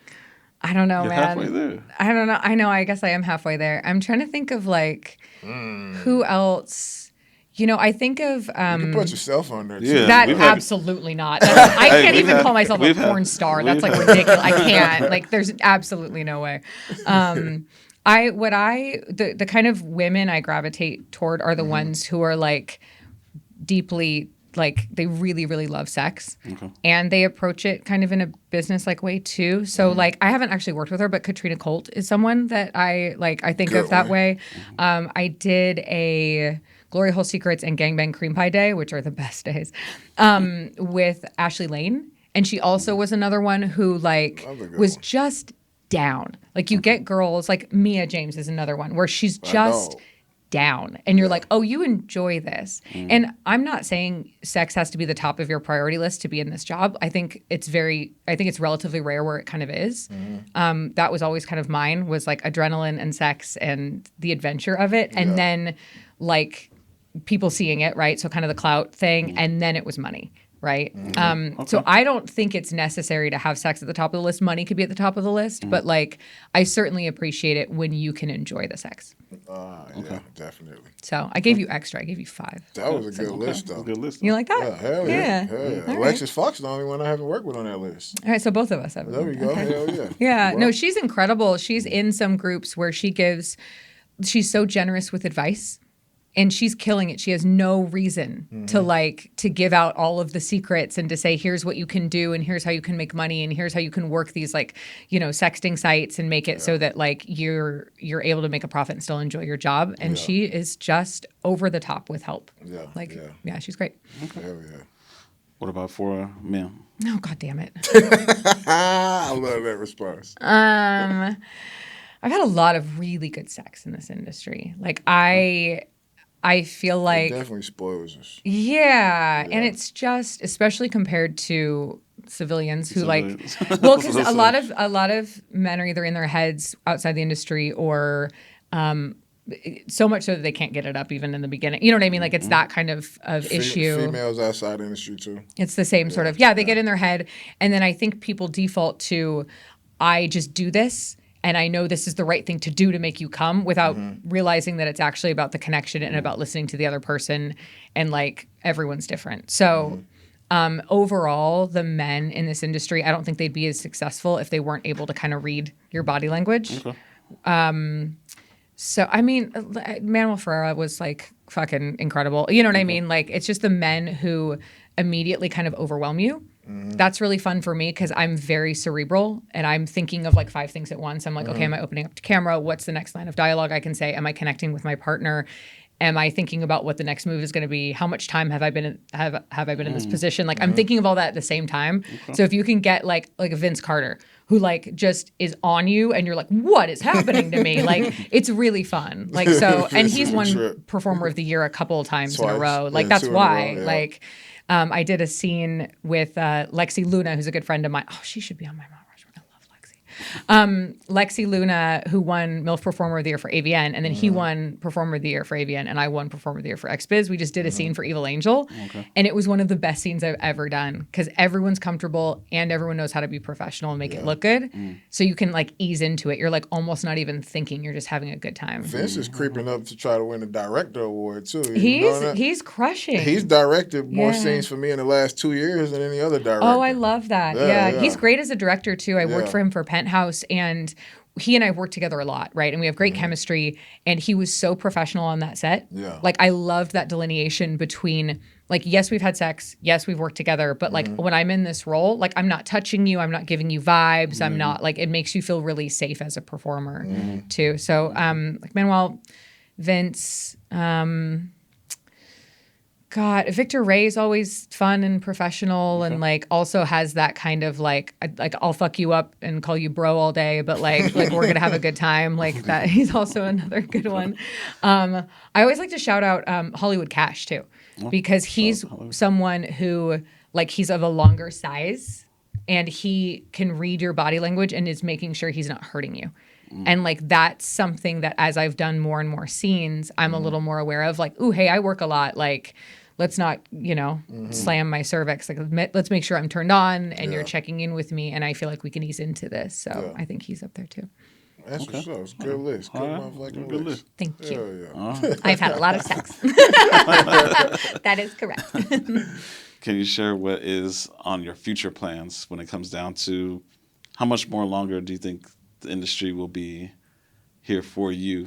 I don't know, You're man. halfway there. I don't know. I know. I guess I am halfway there. I'm trying to think of like who else. You know, I think of You can put yourself on there too. Yeah. that. we've had- Absolutely not. I Hey, can't we've even had- call myself a we've had- porn star. That's we've like had- ridiculous. I can't. Like, there's absolutely no way. The kind of women I gravitate toward are the ones who are like deeply, like, they really, really love sex. Okay. And they approach it kind of in a business-like way too. So like, I haven't actually worked with her, but Katrina Colt is someone that I think Good of that one. way. I did a Glory Hole Secrets and Gangbang Cream Pie Day, which are the best days, with Ashley Lane. And she also was another one who like That's a good was one. just down. Like you get girls like Mia James is another one where she's just know. down and you're like, oh, you enjoy this. And I'm not saying sex has to be the top of your priority list to be in this job. I think it's relatively rare where it kind of is. That was always kind of mine, was like adrenaline and sex and the adventure of it. And then like people seeing it, right? So kind of the clout thing. And then it was money. Right. So I don't think it's necessary to have sex at the top of the list. Money could be at the top of the list, but like I certainly appreciate it when you can enjoy the sex. Yeah, definitely. So I gave you extra. I gave you 5. That was a good list, though. That's a good list. You like that? Yeah, hell yeah. Hell yeah. All right. Alexis Fox is the only one I haven't worked with on that list. All right. So both of us have. There we go. Hell yeah. Yeah. Well, No, she's incredible. She's in some groups where she's so generous with advice. And she's killing it. She has no reason to give out all of the secrets and to say, here's what you can do and here's how you can make money and here's how you can work these like, you know, sexting sites and make it so that like you're able to make a profit and still enjoy your job. And she is just over the top with help. Yeah, Like, yeah. yeah, she's great. Hell yeah. What about for men? No, God damn it. I love that response. I've had a lot of really good sex in this industry. Like I feel It like definitely spoils us. Yeah, and it's just especially compared to civilians who Civilians. well, because a lot of men are either in their heads outside the industry or so much so that they can't get it up even in the beginning. You know what I mean? Like it's that kind of issue. Females outside the industry, too. It's the same sort of they get in their head, and then I think people default to I just do this. And I know this is the right thing to do to make you come without realizing that it's actually about the connection and about listening to the other person. And like everyone's different. So overall, the men in this industry, I don't think they'd be as successful if they weren't able to kind of read your body language. Okay. So, I mean, Manuel Ferreira was like fucking incredible. You know what I mean? Like it's just the men who immediately kind of overwhelm you. That's really fun for me because I'm very cerebral and I'm thinking of like 5 things at once. I'm like, okay, am I opening up to camera? What's the next line of dialogue I can say? Am I connecting with my partner? Am I thinking about what the next move is going to be? How much time have I been in this position? Like I'm thinking of all that at the same time. So if you can get like a Vince Carter who like just is on you and you're like, what is happening to me? Like it's really fun. Like so, and he's won Performer of the Year a couple of times in a row. Like that's 2 in a why. row, yeah. Like. I did a scene with Lexi Luna, who's a good friend of mine. Oh, she should be on my Mount Rushmore. I love Lexi. Lexi Luna, who won MILF Performer of the Year for AVN, and then he won Performer of the Year for AVN, and I won Performer of the Year for XBiz. We just did a scene for Evil Angel, and it was one of the best scenes I've ever done because everyone's comfortable and everyone knows how to be professional and make it look good. So you can like ease into it. You're like almost not even thinking. You're just having a good time. Vince is creeping up to try to win the director award, too. You know that? He's crushing. He's directed more scenes for me in the last 2 years than any other director. Oh, I love that. Yeah, Yeah. He's great as a director too. I worked Yeah. for him for Penthouse and he and I worked together a lot, right? And we have great chemistry and he was so professional on that set. Yeah. Like I loved that delineation between like, yes, we've had sex. Yes, we've worked together. But like when I'm in this role, like I'm not touching you. I'm not giving you vibes. I'm not like, it makes you feel really safe as a performer too. So like Manuel, Vince, God, Victor Ray is always fun and professional and like also has that kind of like I'll fuck you up and call you bro all day, but like we're gonna have a good time. Like that, he's also another good one. I always like to shout out Hollywood Cash too, because he's someone who like he's of a longer size and he can read your body language and is making sure he's not hurting you. And like that's something that as I've done more and more scenes, I'm a little more aware of, like, ooh, hey, I work a lot. Like, let's not, slam my cervix. Like, let's make sure I'm turned on and you're checking in with me. And I feel like we can ease into this. So I think he's up there too. That's what's up. It's a good list. Good motherfucking Good list. Thank you. Hell yeah. I've had a lot of sex. That is correct. Can you share what is on your future plans when it comes down to how much more longer do you think the industry will be here for you?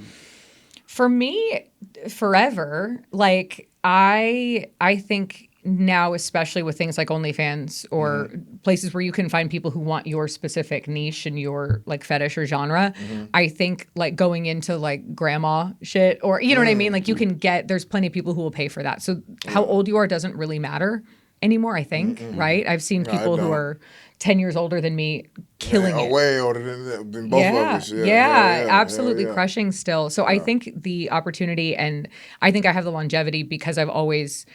For me, forever. Like I think now, especially with things like OnlyFans or places where you can find people who want your specific niche and your like fetish or genre, I think like going into like grandma shit or you know what I mean? Like you can there's plenty of people who will pay for that. So how old you are doesn't really matter anymore, I think, right? I've seen people who are 10 years older than me killing it. Way older than both of us. Yeah, absolutely crushing still. So I think the opportunity, and I think I have the longevity because I've always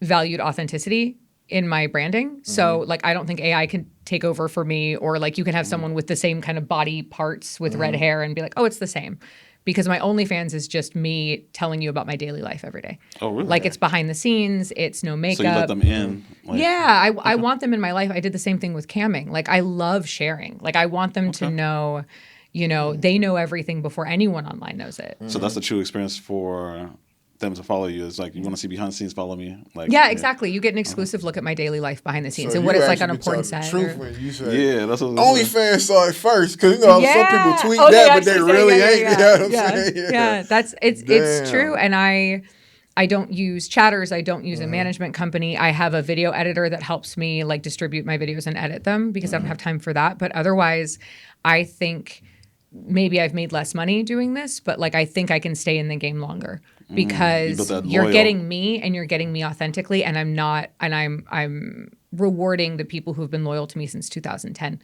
valued authenticity in my branding. So like I don't think AI can take over for me, or like you can have someone with the same kind of body parts with red hair and be like, oh, it's the same. Because my OnlyFans is just me telling you about my daily life every day. Oh, really? Like it's behind the scenes, it's no makeup. So you let them in? Like, Yeah, I want them in my life. I did the same thing with camming. Like I love sharing. Like I want them to know, they know everything before anyone online knows it. So that's the true experience for them to follow you. It's like, you want to see behind the scenes, follow me. Like, Yeah, exactly. You get an exclusive look at my daily life behind the scenes and what it's like on a porn set. Truth when you say, that's what OnlyFans saw it first, because some people tweet that, but they really ain't. You know what I'm saying? Yeah, it's true. And I don't use chatters. I don't use a management company. I have a video editor that helps me like distribute my videos and edit them because I don't have time for that. But otherwise, I think maybe I've made less money doing this, but like I think I can stay in the game longer because you're getting me and you're getting me authentically, and I'm rewarding the people who've been loyal to me since 2010,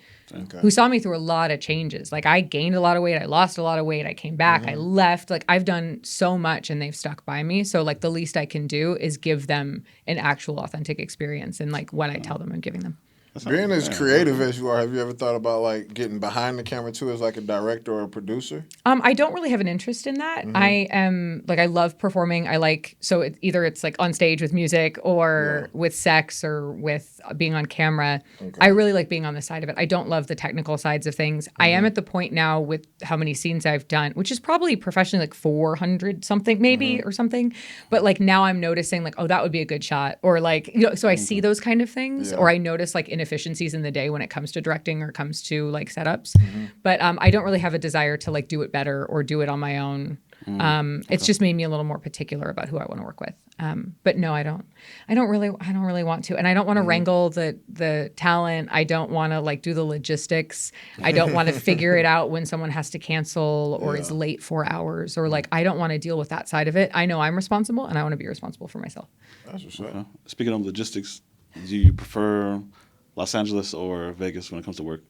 who saw me through a lot of changes. Like I gained a lot of weight, I lost a lot of weight, I came back, I left. Like I've done so much and they've stuck by me. So like the least I can do is give them an actual authentic experience. And like what I tell them, I'm giving them. Being as creative as you are, have you ever thought about like getting behind the camera too as like a director or a producer? I don't really have an interest in that. I am like I love performing. I like so it's like on stage with music or with sex or with being on camera. I really like being on the side of it. I don't love the technical sides of things. I am at the point now with how many scenes I've done, which is probably professionally like 400 something maybe or something. But like now I'm noticing like, oh, that would be a good shot, or like so I see those kind of things, or I notice like inefficiencies in the day when it comes to directing or comes to like setups. But I don't really have a desire to like do it better or do it on my own. It's just made me a little more particular about who I want to work with. But no, I don't really want to. And I don't want to wrangle the talent. I don't want to like do the logistics. I don't want to figure it out when someone has to cancel or is late 4 hours, or like, I don't want to deal with that side of it. I know I'm responsible and I want to be responsible for myself. That's what's up. Speaking of logistics, do you prefer Los Angeles or Vegas when it comes to work?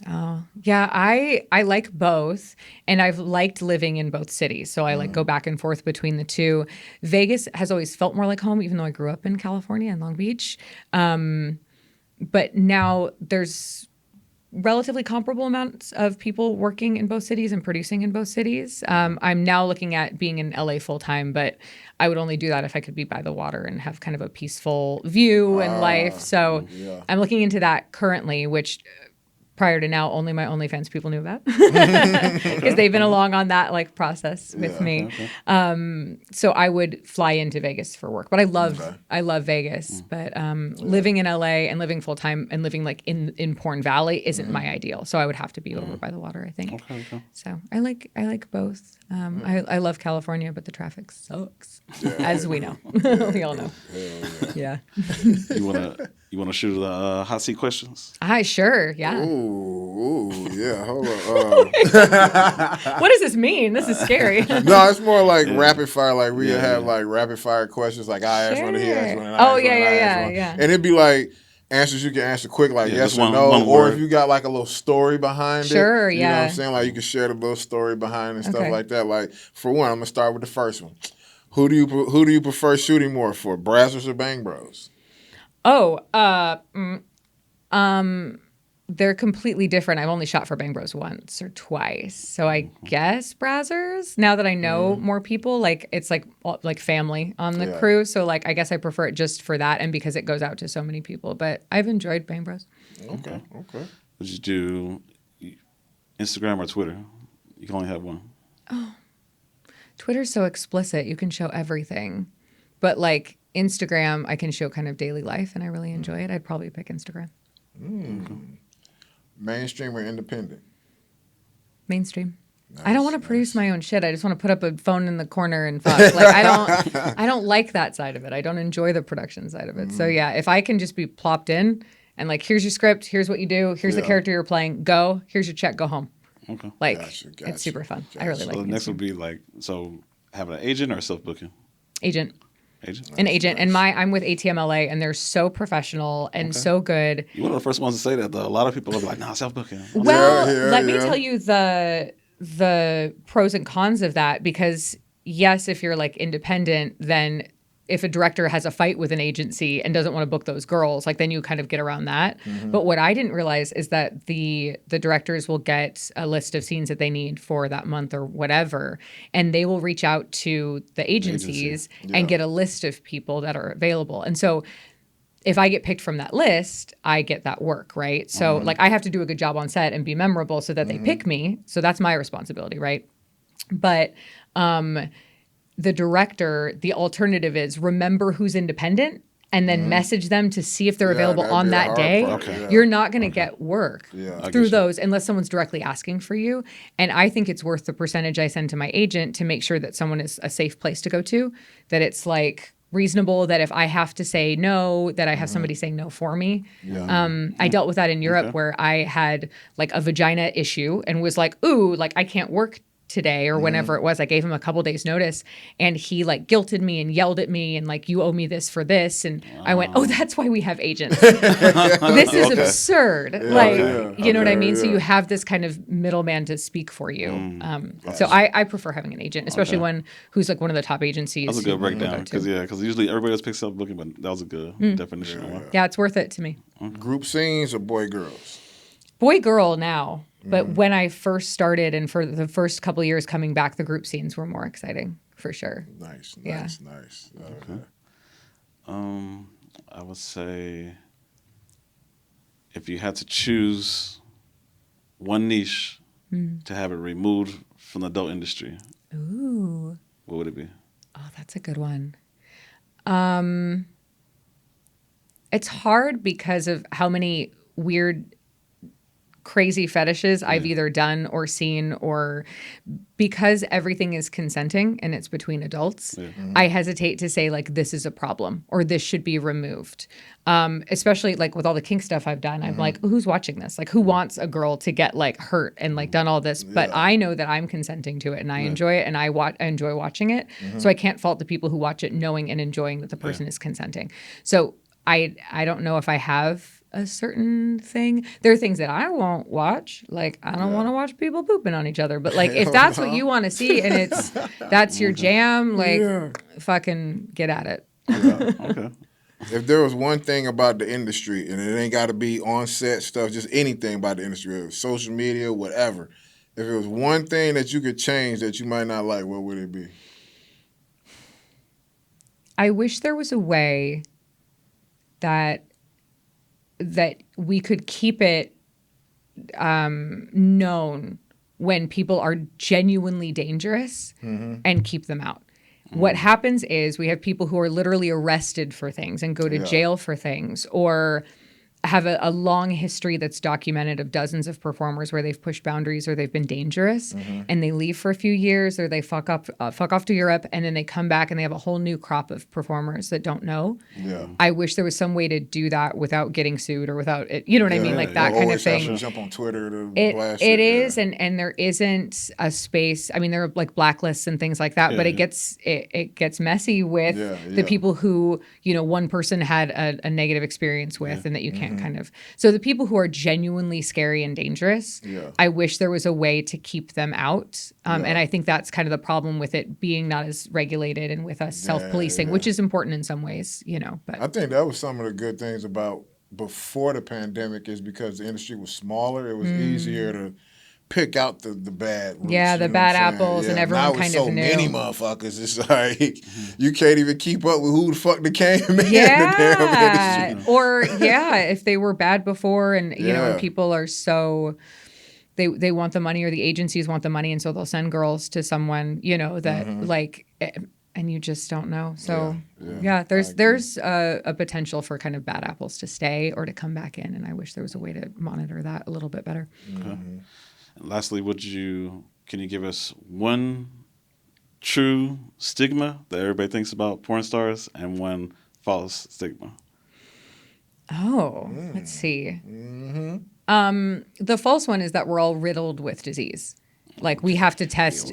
Oh, yeah, I like both, and I've liked living in both cities. So I like go back and forth between the two. Vegas has always felt more like home, even though I grew up in California and Long Beach. But now there's relatively comparable amounts of people working in both cities and producing in both cities. I'm now looking at being in LA full time, but I would only do that if I could be by the water and have kind of a peaceful view and life. So I'm looking into that currently, which prior to now, only my OnlyFans people knew about because they've been along on that like process with me. So I would fly into Vegas for work, but I love Vegas. But living in LA and living full time and living like in Porn Valley isn't my ideal. So I would have to be over by the water, I think. So I like both. I love California, but the traffic sucks, as we know. We all know. Yeah. You wanna shoot the hot seat questions? Sure. Yeah. Ooh, yeah. Hold on. What does this mean? This is scary. No, it's more like rapid fire. Like we have like rapid fire questions. Like I ask one, and he asks one, and I ask one. And it'd be like answers you can answer quick, like yes or no, or if you got like a little story behind it. Sure, you know what I'm saying? Like you can share the little story behind and stuff like that. Like for one, I'm gonna start with the first one. Who do you prefer shooting more for, Brazzers or Bang Bros? They're completely different. I've only shot for Bang Bros once or twice. So I guess Brazzers, now that I know more people, like it's like family on the crew. So like I guess I prefer it just for that and because it goes out to so many people. But I've enjoyed Bang Bros. Okay. Would you do Instagram or Twitter? You can only have one. Twitter's so explicit. You can show everything. But like Instagram, I can show kind of daily life and I really enjoy it. I'd probably pick Instagram. Mainstream or independent? Mainstream. Nice, I don't want to produce my own shit. I just want to put up a phone in the corner and fuck. Like I don't like that side of it. I don't enjoy the production side of it. So yeah, if I can just be plopped in and like, here's your script, here's what you do, here's the character you're playing, go, here's your check, go home. Okay. Like Gotcha. it's super fun. I really like So it. the next would be like, so having an agent or self-booking? Agent. Agent? An agent. And I'm with ATMLA and they're so professional and so good. You're one of the first ones to say that though. A lot of people are like, nah, self-booking. Well, let me tell you the pros and cons of that, because yes, if you're like independent, then if a director has a fight with an agency and doesn't want to book those girls, like then you kind of get around that. But what I didn't realize is that the directors will get a list of scenes that they need for that month or whatever, and they will reach out to the agencies and get a list of people that are available. And so if I get picked from that list, I get that work, right? So like I have to do a good job on set and be memorable so that they pick me. So that's my responsibility, right? But the director, the alternative is remember who's independent and then message them to see if they're available on that day. You're not going to get work through those unless someone's directly asking for you. And I think it's worth the percentage I send to my agent to make sure that someone is a safe place to go to, that it's like reasonable, that if I have to say no, that I have somebody saying no for me. I dealt with that in Europe where I had like a vagina issue and was like, ooh, like I can't work today or whenever it was. I gave him a couple days notice and he like guilted me and yelled at me and like, you owe me this for this. And I went, oh, that's why we have agents. This is absurd. You know what I mean? So you have this kind of middleman to speak for you. So I prefer having an agent, especially one who's like one of the top agencies. That's a good breakdown because usually everybody else picks up booking, but that was a good definition. Yeah, it's worth it to me. Group scenes or boy girls? Boy girl now. But when I first started and for the first couple of years coming back, the group scenes were more exciting for sure. Nice. Okay. I would say if you had to choose one niche to have it removed from the adult industry, ooh, what would it be? Oh, that's a good one. It's hard because of how many weird crazy fetishes I've either done or seen, or because everything is consenting and it's between adults, I hesitate to say like this is a problem or this should be removed. Especially like with all the kink stuff I've done, I'm like, who's watching this? Like who wants a girl to get like hurt and like done all this? But I know that I'm consenting to it and I enjoy it and I enjoy watching it. So I can't fault the people who watch it knowing and enjoying that the person is consenting. So I don't know if I have a certain thing. There are things that I won't watch. Like I don't want to watch people pooping on each other. But like if that's what you want to see and that's your jam, like fucking get at it. Okay. If there was one thing about the industry, and it ain't got to be on set stuff, just anything about the industry, social media, whatever. If it was one thing that you could change that you might not like, what would it be? I wish there was a way that we could keep it known when people are genuinely dangerous and keep them out. What happens is we have people who are literally arrested for things and go to jail for things, or have a long history that's documented of dozens of performers where they've pushed boundaries or they've been dangerous and they leave for a few years or they fuck off to Europe and then they come back and they have a whole new crop of performers that don't know. Yeah. I wish there was some way to do that without getting sued or without it. You know what I mean? Like that kind of thing. Jump on Twitter to blast it is, and there isn't a space. I mean, there are like blacklists and things like that, but it gets messy with the people who, you know, one person had a negative experience with and that you can't can't kind of. So the people who are genuinely scary and dangerous, I wish there was a way to keep them out. And I think that's kind of the problem with it being not as regulated and with us self-policing, which is important in some ways, you know. But I think that was some of the good things about before the pandemic is because the industry was smaller. It was easier to pick out the bad roots, the bad apples, and everyone kind of knew. Now with so many motherfuckers, it's like you can't even keep up with who the fuck that came in the damn industry. Or if they were bad before, and you know, and people are so they want the money, or the agencies want the money, and so they'll send girls to someone, you know, that like, and you just don't know. So there's a potential for kind of bad apples to stay or to come back in, and I wish there was a way to monitor that a little bit better. And lastly, can you give us one true stigma that everybody thinks about porn stars and one false stigma? Let's see. The false one is that we're all riddled with disease. Like, we have to test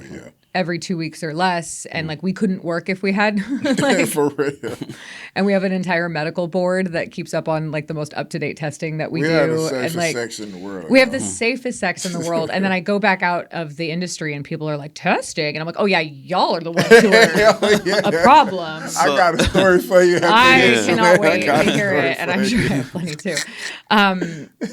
every 2 weeks or less, and like we couldn't work if we had like, for real. And we have an entire medical board that keeps up on like the most up-to-date testing that we do. Have the safest and like sex in the world. We have the safest sex in the world. And then I go back out of the industry and people are like, testing, and I'm like, oh yeah, y'all are the ones who are a problem. I got a story for you. I cannot wait to hear it, and I'm sure I have plenty too.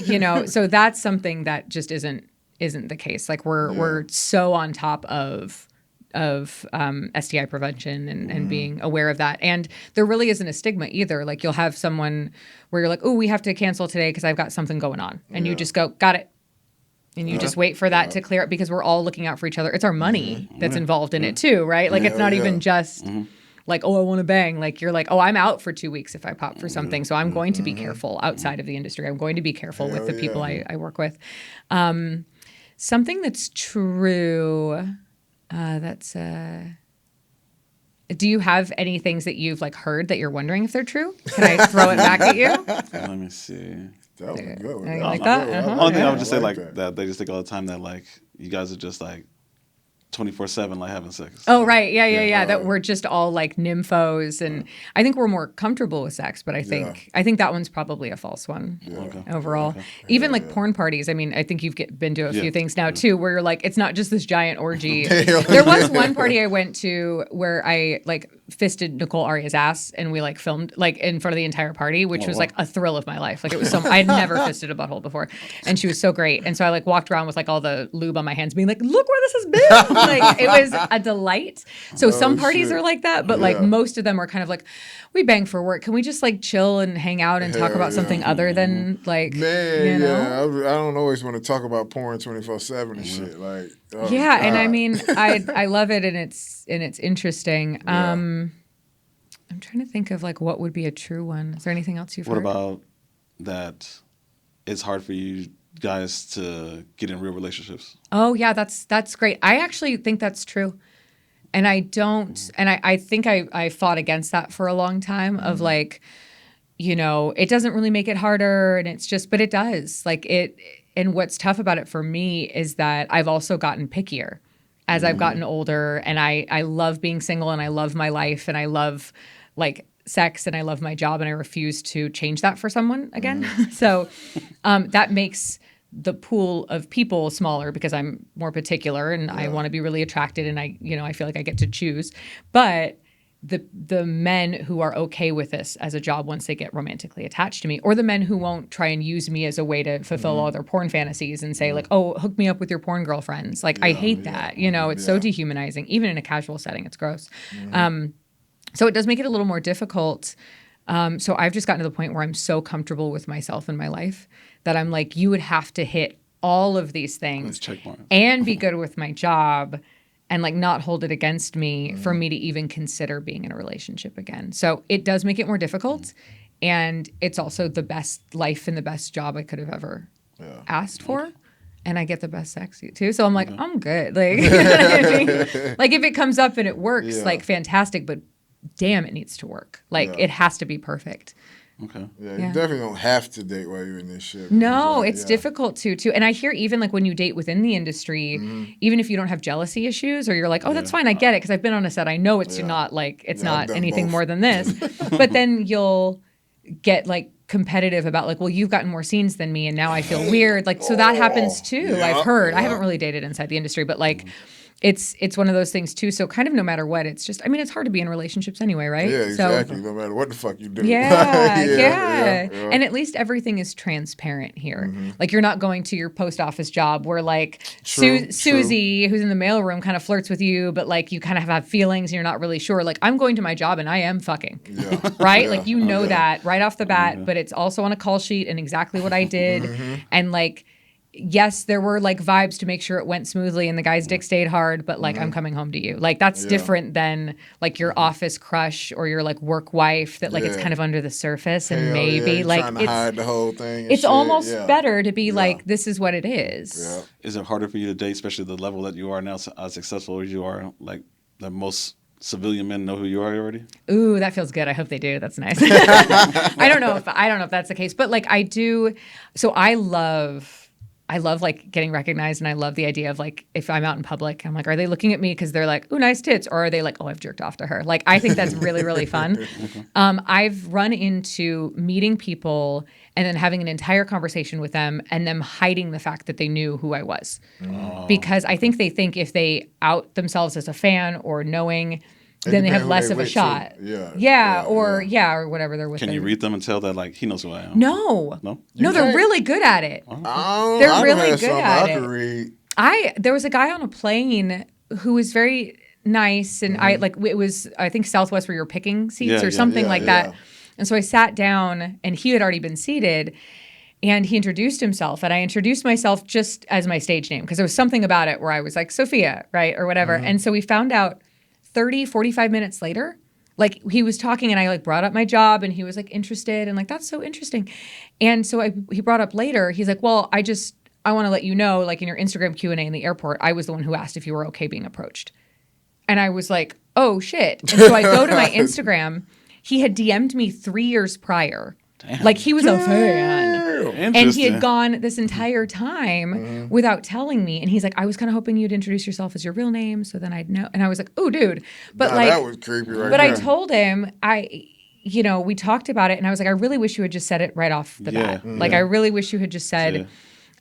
You know, so that's something that just isn't the case. Like we're so on top of STI prevention and being aware of that. And there really isn't a stigma either. Like, you'll have someone where you're like, oh, we have to cancel today because I've got something going on. And you just go, got it. And you just wait for that to clear up, because we're all looking out for each other. It's our money that's involved in it too, right? Like, it's not even just like, oh, I want to bang. Like, you're like, oh, I'm out for 2 weeks if I pop for something. So I'm going to be careful outside of the industry. I'm going to be careful with the people I work with. Something that's true... do you have any things that you've like heard that you're wondering if they're true? Can I throw it back at you? Let me see. That was a good one. Like that? Only thing I would just say like that they just think all the time that like you guys are just like 24/7 like having sex. Oh, right. Yeah. That we're just all like nymphos, and I think we're more comfortable with sex, but I think that one's probably a false one overall. Even like porn parties. I mean, I think you've been to a few things now too, where you're like, it's not just this giant orgy. There was one party I went to where I like fisted Nicole Aria's ass, and we like filmed like in front of the entire party, which was like a thrill of my life. Like, it was I had never fisted a butthole before, and she was so great. And so I like walked around with like all the lube on my hands, being like, look where this has been. Like, it was a delight. So some parties are like that, but like most of them are kind of like, we bang for work. Can we just like chill and hang out and talk about something other than like, you know? I don't always want to talk about porn 24/7 and shit. Like, and I mean, I love it, and it's interesting. I'm trying to think of like what would be a true one. Is there anything else you've heard? What about that? It's hard for you guys to get in real relationships. Oh yeah, that's great. I actually think that's true. And I don't, and I think I fought against that for a long time of like, you know, it doesn't really make it harder, and it's just, but it does. Like it, and what's tough about it for me is that I've also gotten pickier as I've gotten older, and I love being single, and I love my life, and I love like sex, and I love my job, and I refuse to change that for someone again. So that makes the pool of people smaller, because I'm more particular, and I want to be really attracted, and I feel like I get to choose. But the men who are okay with this as a job once they get romantically attached to me, or the men who won't try and use me as a way to fulfill all their porn fantasies and say like, oh, hook me up with your porn girlfriends. Like, I hate that. You know, it's so dehumanizing. Even in a casual setting, it's gross. So it does make it a little more difficult. So I've just gotten to the point where I'm so comfortable with myself and my life that I'm like, you would have to hit all of these things and be good with my job and like not hold it against me for me to even consider being in a relationship again. So it does make it more difficult. And it's also the best life and the best job I could have ever asked for. And I get the best sex too. So I'm like, I'm good. Like, you know what I mean? Like, if it comes up and it works, like fantastic, but damn, it needs to work. Like it has to be perfect. Okay. Yeah, you definitely don't have to date while you're in this shit. No, it's difficult to. And I hear even like when you date within the industry, even if you don't have jealousy issues, or you're like, oh, that's fine, I get it, because I've been on a set, I know it's not like, it's not anything more than this. But then you'll get like competitive about like, well, you've gotten more scenes than me and now I feel weird. Like, so that happens too. I've heard. I haven't really dated inside the industry, but like it's one of those things too. So kind of no matter what, it's just, I mean, it's hard to be in relationships anyway, right? Yeah, exactly. So, No matter what the fuck you do. Yeah. And at least everything is transparent here. Like you're not going to your post office job where like Susie, who's in the mailroom, kind of flirts with you, but like you kind of have feelings and you're not really sure. Like I'm going to my job and I am fucking. Yeah. Right? Like you know that right off the bat, but it's also on a call sheet and exactly what I did. And like, yes, there were like vibes to make sure it went smoothly and the guy's dick stayed hard, but like I'm coming home to you. Like that's different than like your office crush or your like work wife that like it's kind of under the surface and maybe like trying to hide the whole thing. It's almost better to be like, this is what it is. Yeah. Is it harder for you to date, especially the level that you are now, as successful as you are, like the most civilian men know who you are already? Ooh, that feels good. I hope they do. That's nice. I don't know if that's the case, but like I do. So I love like getting recognized, and I love the idea of like if I'm out in public, I'm like, are they looking at me because they're like, ooh, nice tits, or are they like, oh, I've jerked off to her? Like I think that's really really fun. I've run into meeting people and then having an entire conversation with them and them hiding the fact that they knew who I was, because I think they think if they out themselves as a fan or knowing, then they have less of a shot. Or whatever they're with. Can you read them and tell that like he knows who I am? No, they're really good at it. They're really good at it. There was a guy on a plane who was very nice, and I think Southwest where you're picking seats or something like that. And so I sat down, and he had already been seated. And he introduced himself, and I introduced myself just as my stage name because there was something about it where I was like Sophia, right, or whatever. And so we found out 30, 45 minutes later, like he was talking and I like brought up my job and he was like interested and like, that's so interesting. And so he brought up later, he's like, well, I want to let you know, like in your Instagram Q&A in the airport, I was the one who asked if you were okay being approached. And I was like, oh shit. And so I go to my Instagram. He had DM'd me 3 years prior. Damn. Like he was a fan. And he had gone this entire time without telling me. And he's like, I was kind of hoping you'd introduce yourself as your real name so then I'd know. And I was like, oh, dude. But that was creepy right But there. I told him, we talked about it and I was like, I really wish you had just said it right off the bat. Like, I really wish you had just said,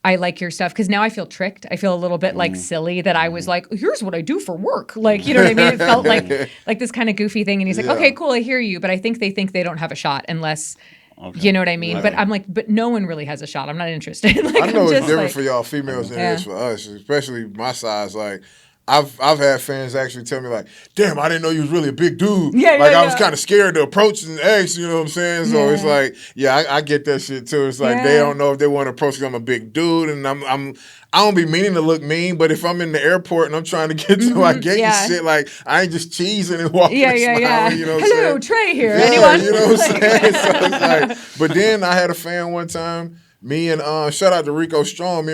I like your stuff. Because now I feel tricked. I feel a little bit like silly that I was like, here's what I do for work. Like, you know what I mean? It felt like this kind of goofy thing. And he's like, okay, cool, I hear you. But I think they don't have a shot unless... Okay. You know what I mean? Right. But I'm like, but no one really has a shot. I'm not interested. Like, I know it's different for y'all females than it is for us, especially my size. Like, I've had fans actually tell me like, damn, I didn't know you was really a big dude. I was kind of scared to approach and ask, you know what I'm saying? So it's like, I get that shit too. It's like they don't know if they want to approach because I'm a big dude and I don't be meaning to look mean, but if I'm in the airport and I'm trying to get to my gate and shit, like I ain't just cheesing and walking and smiling, you know what I'm saying? Hello, Trey here. Anyone? You know what I'm saying? So it's like, but then I had a fan one time, me and shout out to Rico Strong,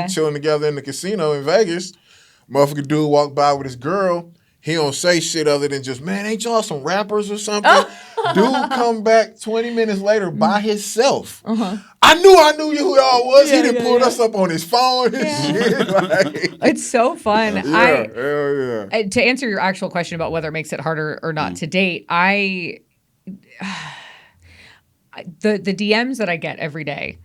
chilling together in the casino in Vegas. Motherfucker dude walked by with his girl. He don't say shit other than just, man, ain't y'all some rappers or something? Dude come back 20 minutes later by himself. I knew who y'all was. He done pulled us up on his phone and shit. Like, it's so fun. Hell yeah. To answer your actual question about whether it makes it harder or not to date, the DMs that I get every day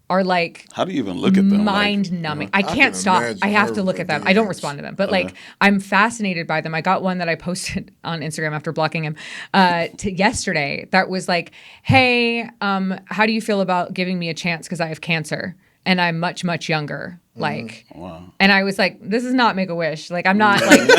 are like, how do you even look at them? Mind numbing. I can't stop. I have to look at them. I don't respond to them, but like I'm fascinated by them. I got one that I posted on Instagram after blocking him yesterday. That was like, hey, how do you feel about giving me a chance because I have cancer and I'm much, much younger? Like, and I was like, this is not Make-A-Wish. Like, I'm not like,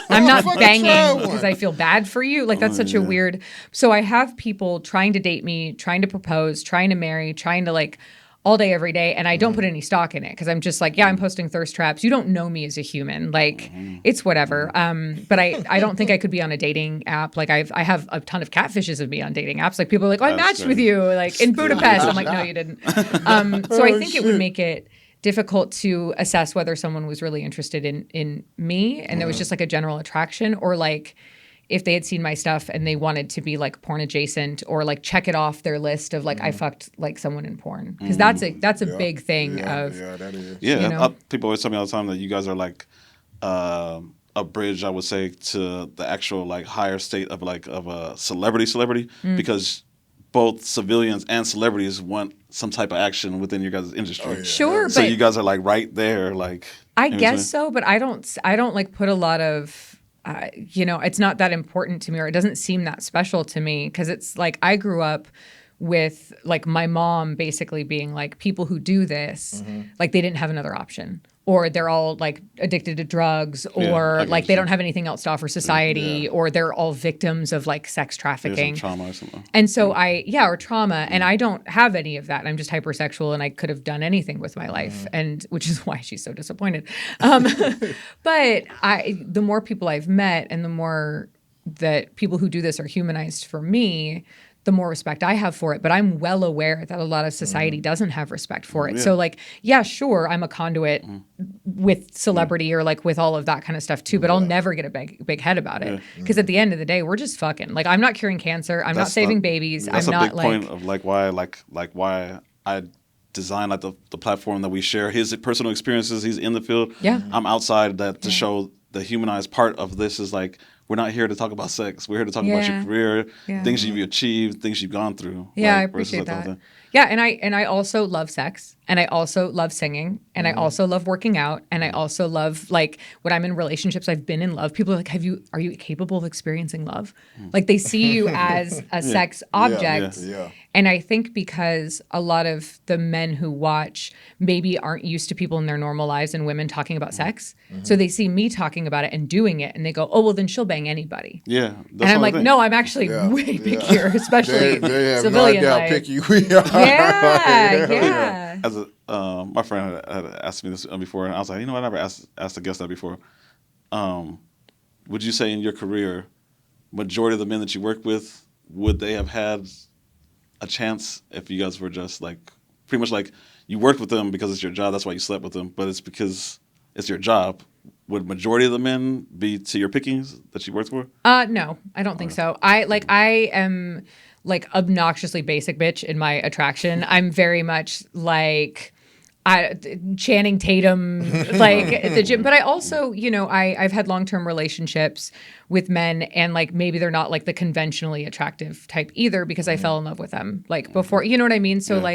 I'm not banging because I feel bad for you. Like, that's such a weird. So I have people trying to date me, trying to propose, trying to marry, trying to like. All day, every day, and I don't put any stock in it because I'm just like, I'm posting thirst traps. You don't know me as a human, like it's whatever. But I don't think I could be on a dating app. Like I have a ton of catfishes of me on dating apps. Like people are like, oh, I matched with you, like in Budapest. I'm like, no, you didn't. So I think it would make it difficult to assess whether someone was really interested in me and there was just like a general attraction, or like if they had seen my stuff and they wanted to be like porn adjacent or like check it off their list of like I fucked like someone in porn, because that's a big thing of that is people always tell me all the time that you guys are like a bridge, I would say, to the actual like higher state of like of a celebrity because both civilians and celebrities want some type of action within your guys' industry. Oh, yeah. Sure, So but you guys are like right there, like. I in between. guess so, but I don't like put a lot of, it's not that important to me, or it doesn't seem that special to me, because it's like I grew up with like my mom basically being like, people who do this, like they didn't have another option, or they're all like addicted to drugs, or like they don't have anything else to offer society, or they're all victims of like sex trafficking, some trauma or something. And so or trauma, and I don't have any of that. I'm just hypersexual, and I could have done anything with my life, and which is why she's so disappointed. But the more people I've met, and the more that people who do this are humanized for me, the more respect I have for it. But I'm well aware that a lot of society doesn't have respect for it. So like, yeah, sure, I'm a conduit with celebrity or like with all of that kind of stuff too, but I'll never get a big head about it. Because at the end of the day, we're just fucking. Like, I'm not curing cancer. I'm not saving babies. That's I'm a not big point of like why I designed like the platform that we share his personal experiences. He's in the field. Yeah. I'm outside that to show the humanized part of this is like, we're not here to talk about sex. We're here to talk about your career, things you've achieved, things you've gone through. Yeah, like, I appreciate like that. Yeah, and I also love sex, and I also love singing, and I also love working out, and I also love, like, when I'm in relationships, I've been in love. People are like, are you capable of experiencing love? Like, they see you as a sex object. Yeah. And I think because a lot of the men who watch maybe aren't used to people in their normal lives and women talking about sex. So they see me talking about it and doing it, and they go, oh, well, then she'll bang anybody. Yeah. And I'm like, no, I'm actually way pickier, especially they have civilian no idea life. how picky we are. Yeah. As my friend had asked me this before, and I was like, I never asked a guest that before. Would you say in your career, majority of the men that you work with, would they have had a chance if you guys were just like, pretty much like you worked with them because it's your job, that's why you slept with them, but it's because it's your job? Would majority of the men be to your pickings that you worked for? No, I don't think so. I am like obnoxiously basic bitch in my attraction. I'm very much like Channing Tatum, like at the gym. But I also, I've had long-term relationships with men, and like maybe they're not like the conventionally attractive type either, because I fell in love with them like before. You know what I mean? So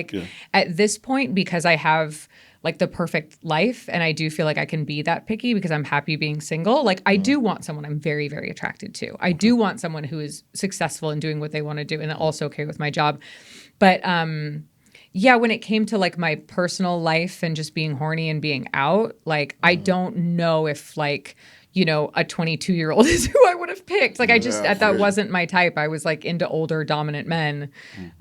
at this point, because I have like the perfect life, and I do feel like I can be that picky because I'm happy being single. Like, I do want someone I'm very, very attracted to. I do want someone who is successful in doing what they want to do, and also okay with my job. But yeah, when it came to like my personal life and just being horny and being out, like I don't know if like, a 22-year-old is who I would have picked. Like, that wasn't my type. I was like into older, dominant men,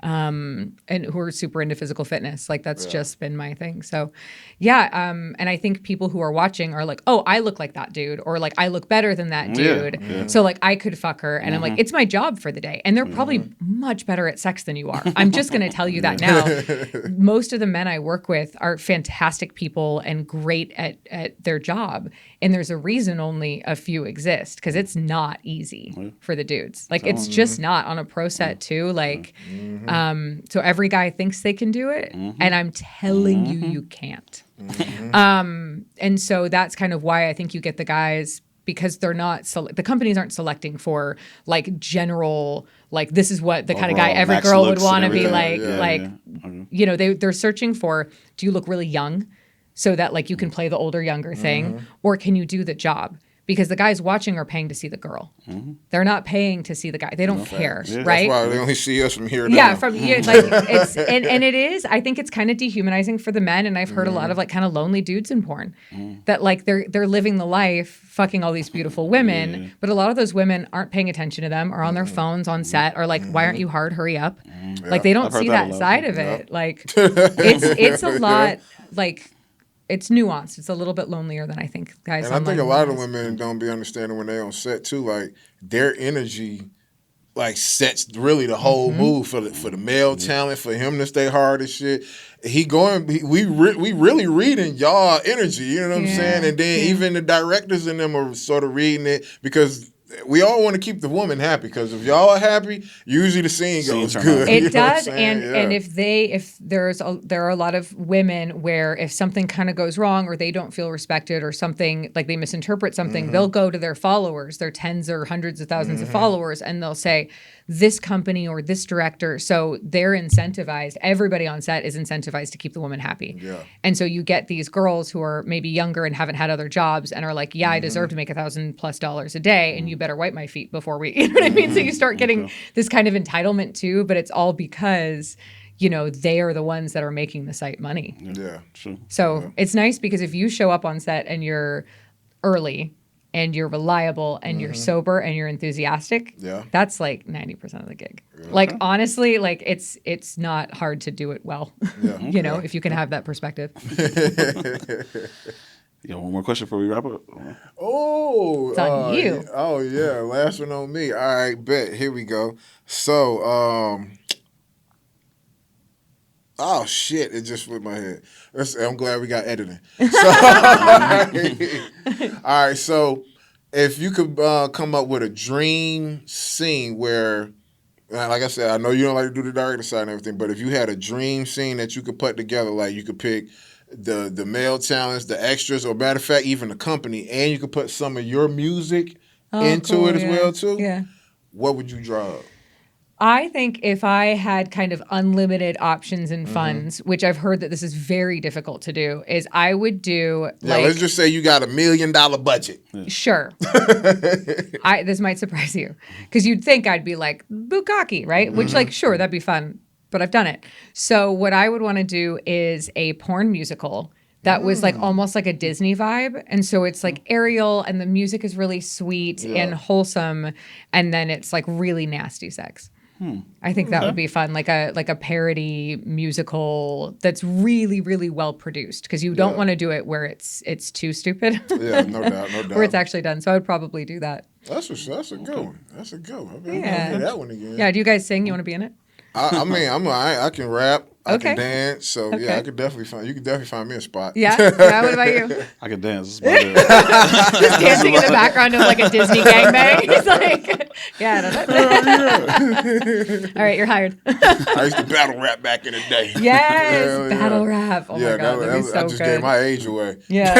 and who are super into physical fitness. Like, that's just been my thing. So, yeah. And I think people who are watching are like, oh, I look like that dude, or like I look better than that dude. Yeah. So like I could fuck her, and I'm like, it's my job for the day. And they're probably much better at sex than you are. I'm just going to tell you that now. Most of the men I work with are fantastic people and great at their job. And there's a reason only a few exist, because it's not easy for the dudes. Like, it's just not on a pro set too. Like, so every guy thinks they can do it, and I'm telling you can't. And so that's kind of why I think you get the guys, because they're not the companies aren't selecting for like general, like this is what the kind of guy every girl would want to be like. They're searching for, do you look really young, so that like you can play the older, younger thing, or can you do the job? Because the guys watching are paying to see the girl. They're not paying to see the guy. They don't care, right? That's why they only see us from here down. Yeah, from here, like it's and it is. I think it's kind of dehumanizing for the men, and I've heard a lot of like kind of lonely dudes in porn that like they're living the life, fucking all these beautiful women, but a lot of those women aren't paying attention to them, or on their phones on set, or like, why aren't you hard? Hurry up! Like they don't see that side of it. Like it's a lot like. It's nuanced. It's a little bit lonelier than I think guys. And I think a lot of women don't be understanding when they're on set too. Like their energy, like sets really the whole mood for the male talent, for him to stay hard and shit. We really reading y'all energy. You know what I'm saying? And then even the directors in them are sort of reading it, because we all want to keep the woman happy because if y'all are happy, usually the scene goes good. It You know what I'm does, saying? and if there are a lot of women where if something kind of goes wrong or they don't feel respected or something like they misinterpret something, they'll go to their followers, their tens or hundreds of thousands of followers, and they'll say this company or this director. So they're incentivized. Everybody on set is incentivized to keep the woman happy. Yeah. And so you get these girls who are maybe younger and haven't had other jobs and are like, yeah, I deserve to make $1,000+ a day, and you better wipe my feet before we, you know what I mean? So you start getting this kind of entitlement too, but it's all because, they are the ones that are making the site money. Yeah. True. So it's nice because if you show up on set and you're early and you're reliable and you're sober and you're enthusiastic, that's like 90% of the gig. Yeah. Like honestly, like it's not hard to do it well. Yeah. If you can have that perspective. You got one more question before we wrap up? Oh, it's on you. Oh yeah, last one on me. All right, bet. Here we go. So, oh shit, it just flipped my head. I'm glad we got editing. So, all right, so if you could come up with a dream scene where, like I said, I know you don't like to do the director side and everything, but if you had a dream scene that you could put together, like you could pick the male talents, the extras, or matter of fact, even the company, and you could put some of your music into it as well too. Yeah. What would you draw up? I think if I had kind of unlimited options and funds, which I've heard that this is very difficult to do, is I would do let's just say you got $1 million budget. Sure. This might surprise you because you'd think I'd be like bukkake, right? Which sure, that'd be fun, but I've done it. So what I would want to do is a porn musical that was like almost like a Disney vibe. And so it's like Ariel and the music is really sweet and wholesome. And then it's like really nasty sex. I think that would be fun, like a parody musical that's really, really well produced because you don't want to do it where it's too stupid. Yeah, no doubt. Where it's actually done. So I would probably do that. That's a good one. That's a good one. I hear that one again. Yeah, do you guys sing? You want to be in it? I mean, I can rap. I Okay. can dance. So yeah, I could definitely find me a spot. Yeah. What about you? I can dance. That's about it. Just dancing in the background of like a Disney gangbang. He's like, yeah. All right, you're hired. I used to battle rap back in the day. Yes, battle rap. Oh my God, that'd be so I just good. gave my age away. Yeah.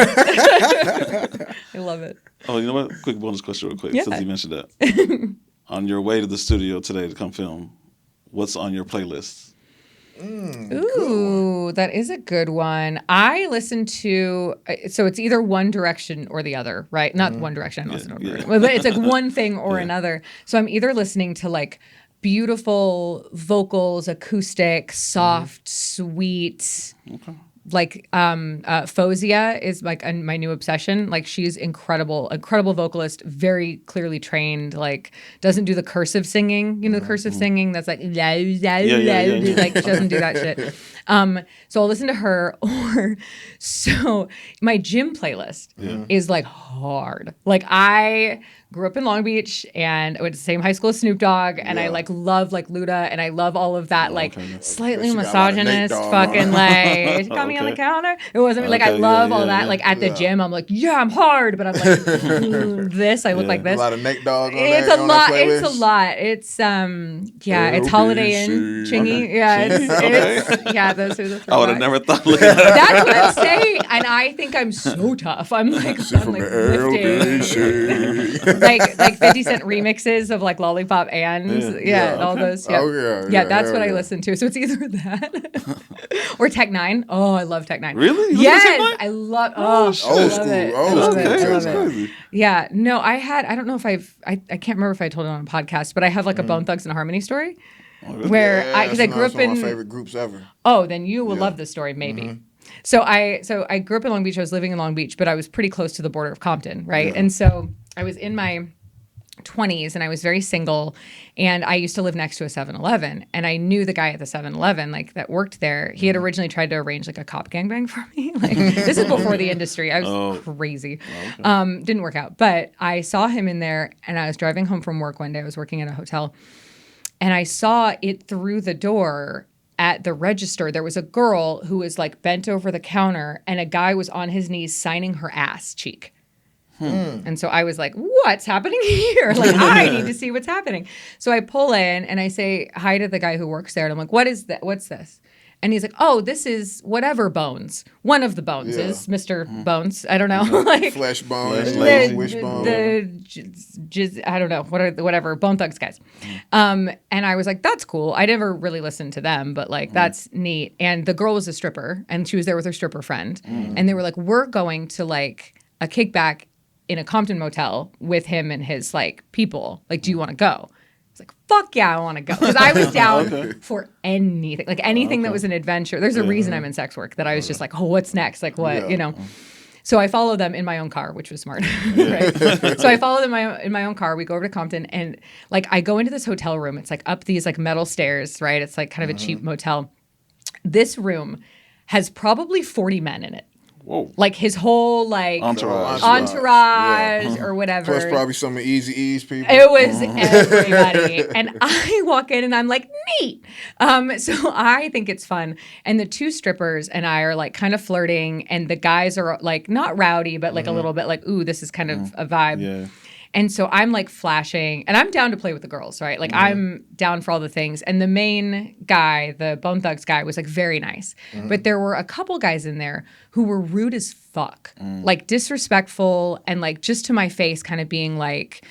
I love it. Oh, you know what? Quick bonus question real quick, Yeah. since you mentioned that. On your way to the studio today to come film, what's on your playlist? Ooh, that is a good one. I listen to, so it's either One Direction or the other, right? Not One Direction, I don't listen to One Direction, but it's like one thing or another. So I'm either listening to like beautiful vocals, acoustic, soft, sweet, like Fozia is like my new obsession. Like she's incredible vocalist, very clearly trained, like doesn't do the cursive singing, the cursive singing that's like like she doesn't do that shit. So I'll listen to her, or so my gym playlist is like hard. Like I grew up in Long Beach and I went to the same high school as Snoop Dogg, and I like love like Luda, and I love all of that slightly misogynist fucking like she got me on the counter. It wasn't like I love all that. Like at the gym, I'm like, yeah, I'm hard, but I'm like this. I look like this. A lot of Nate Dogg. It's a lot. It's a lot. It's it's Holiday Inn Chingy. Yeah, it's yeah. Those are the three. I would have never thought looking at that. That's what I'm saying, and I think I'm so tough. I'm like lifting. like 50 Cent remixes of like Lollipop and all those. Yeah. Oh yeah. That's what I listen to. So it's either that or Tech Nine. Oh, I love Tech Nine. Really? You Yes, I love. Oh, old school. I love it. I love it. Crazy. Yeah. No, I don't know if I can't remember if I told it on a podcast, but I have like a Bone Thugs and Harmony story where because I grew up in one of my favorite groups ever. Oh, then you will love this story, maybe. So I grew up in Long Beach. I was living in Long Beach, but I was pretty close to the border of Compton, right? Yeah. And so I was in my 20s and I was very single, and I used to live next to a 7-Eleven, and I knew the guy at the 7-Eleven like that worked there. He had originally tried to arrange like a cop gangbang for me. Like this is before the industry. I was crazy. Oh, okay. Didn't work out, but I saw him in there, and I was driving home from work one day. I was working at a hotel, and I saw it through the door. At the register, there was a girl who was like bent over the counter, and a guy was on his knees signing her ass cheek. And so I was like, what's happening here? Like, I need to see what's happening. So I pull in and I say hi to the guy who works there. And I'm like, what is that? What's this? And he's like, oh, this is whatever bones. One of the bones is Mr. Bones. I don't know. like Flesh bones, wish bones. I don't know. Whatever. Bone Thugs guys. And I was like, that's cool. I never really listened to them, but like, that's neat. And the girl was a stripper and she was there with her stripper friend. And they were like, we're going to like a kickback in a Compton motel with him and his like people. Like, do you want to go? I was like, fuck yeah, I want to go. Because I was down for anything. Like anything that was an adventure. There's a reason I'm in sex work that I was just like, oh, what's next? Like what, you know? So I follow them in my own car, which was smart. Right? So I follow them in my own car. We go over to Compton and like I go into this hotel room. It's like up these like metal stairs, right? It's like kind of a cheap motel. This room has probably 40 men in it. Whoa. Like his whole like entourage or whatever. Plus probably some of Eazy-E's people. It was everybody. And I walk in and I'm like, neat. So I think it's fun. And the two strippers and I are like kind of flirting and the guys are like not rowdy, but like a little bit like, ooh, this is kind of a vibe. Yeah. And so I'm like flashing and I'm down to play with the girls, right? Like I'm down for all the things. And the main guy, the Bone Thugs guy, was like very nice. But there were a couple guys in there who were rude as fuck, like disrespectful and like just to my face kind of being like,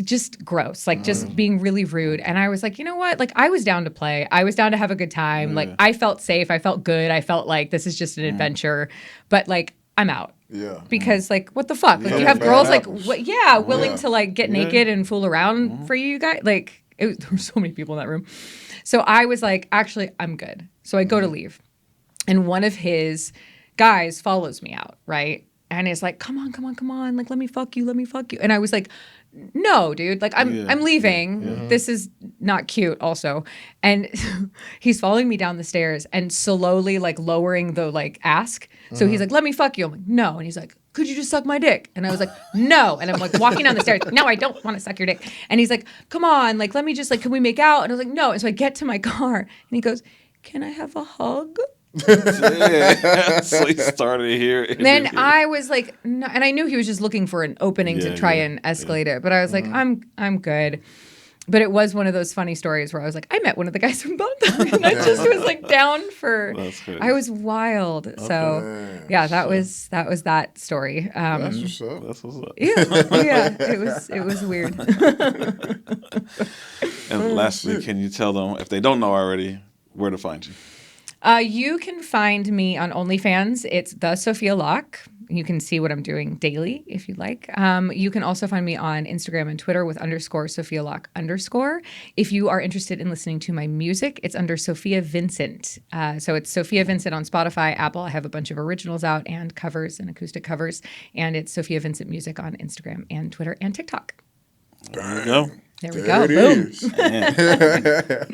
just gross, like just being really rude. And I was like, you know what? Like I was down to play. I was down to have a good time. Like I felt safe. I felt good. I felt like this is just an adventure. But like I'm out. Yeah. Because like what the fuck? Like you have girls like willing to like get naked and fool around for you guys. Like there were so many people in that room. So I was like, actually, I'm good. So I go to leave. And one of his guys follows me out, right? And is like, come on. Like, let me fuck you. And I was like, no, dude, like I'm leaving. Yeah. This is not cute also. And he's following me down the stairs and slowly like lowering the like ask. So he's like, let me fuck you. I'm like, no. And he's like, could you just suck my dick? And I was like, no. And I'm like walking down the stairs. No, I don't want to suck your dick. And he's like, come on, like, let me just like, can we make out? And I was like, no. And so I get to my car and he goes, can I have a hug? So he started here. Then I was like, no, and I knew he was just looking for an opening to try and escalate it. But I was like, I'm good. But it was one of those funny stories where I was like, I met one of the guys from Bone Thugs, and I just was like down for. I was wild. Okay. So yeah, that was that story. That's what's up. That's what's up. Yeah. It was weird. And lastly, can you tell them if they don't know already where to find you? You can find me on OnlyFans. It's the Sophia Locke. You can see what I'm doing daily if you'd like. You can also find me on Instagram and Twitter with _Sophia Locke _. If you are interested in listening to my music, it's under Sophia Vincent. So it's Sophia Vincent on Spotify, Apple. I have a bunch of originals out and covers and acoustic covers. And it's Sophia Vincent Music on Instagram and Twitter and TikTok. There you go. There we go. Boom.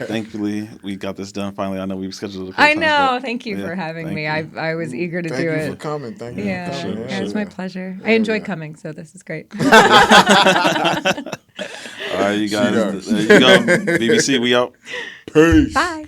Thankfully, we got this done finally. I know we've scheduled it. I know. Thank you for having me. I was eager to do it. Thank you for coming. Thank you. Yeah, for coming. It's my pleasure. I enjoy coming, so this is great. All right, you guys. There you go. BBC, we out. Peace. Bye.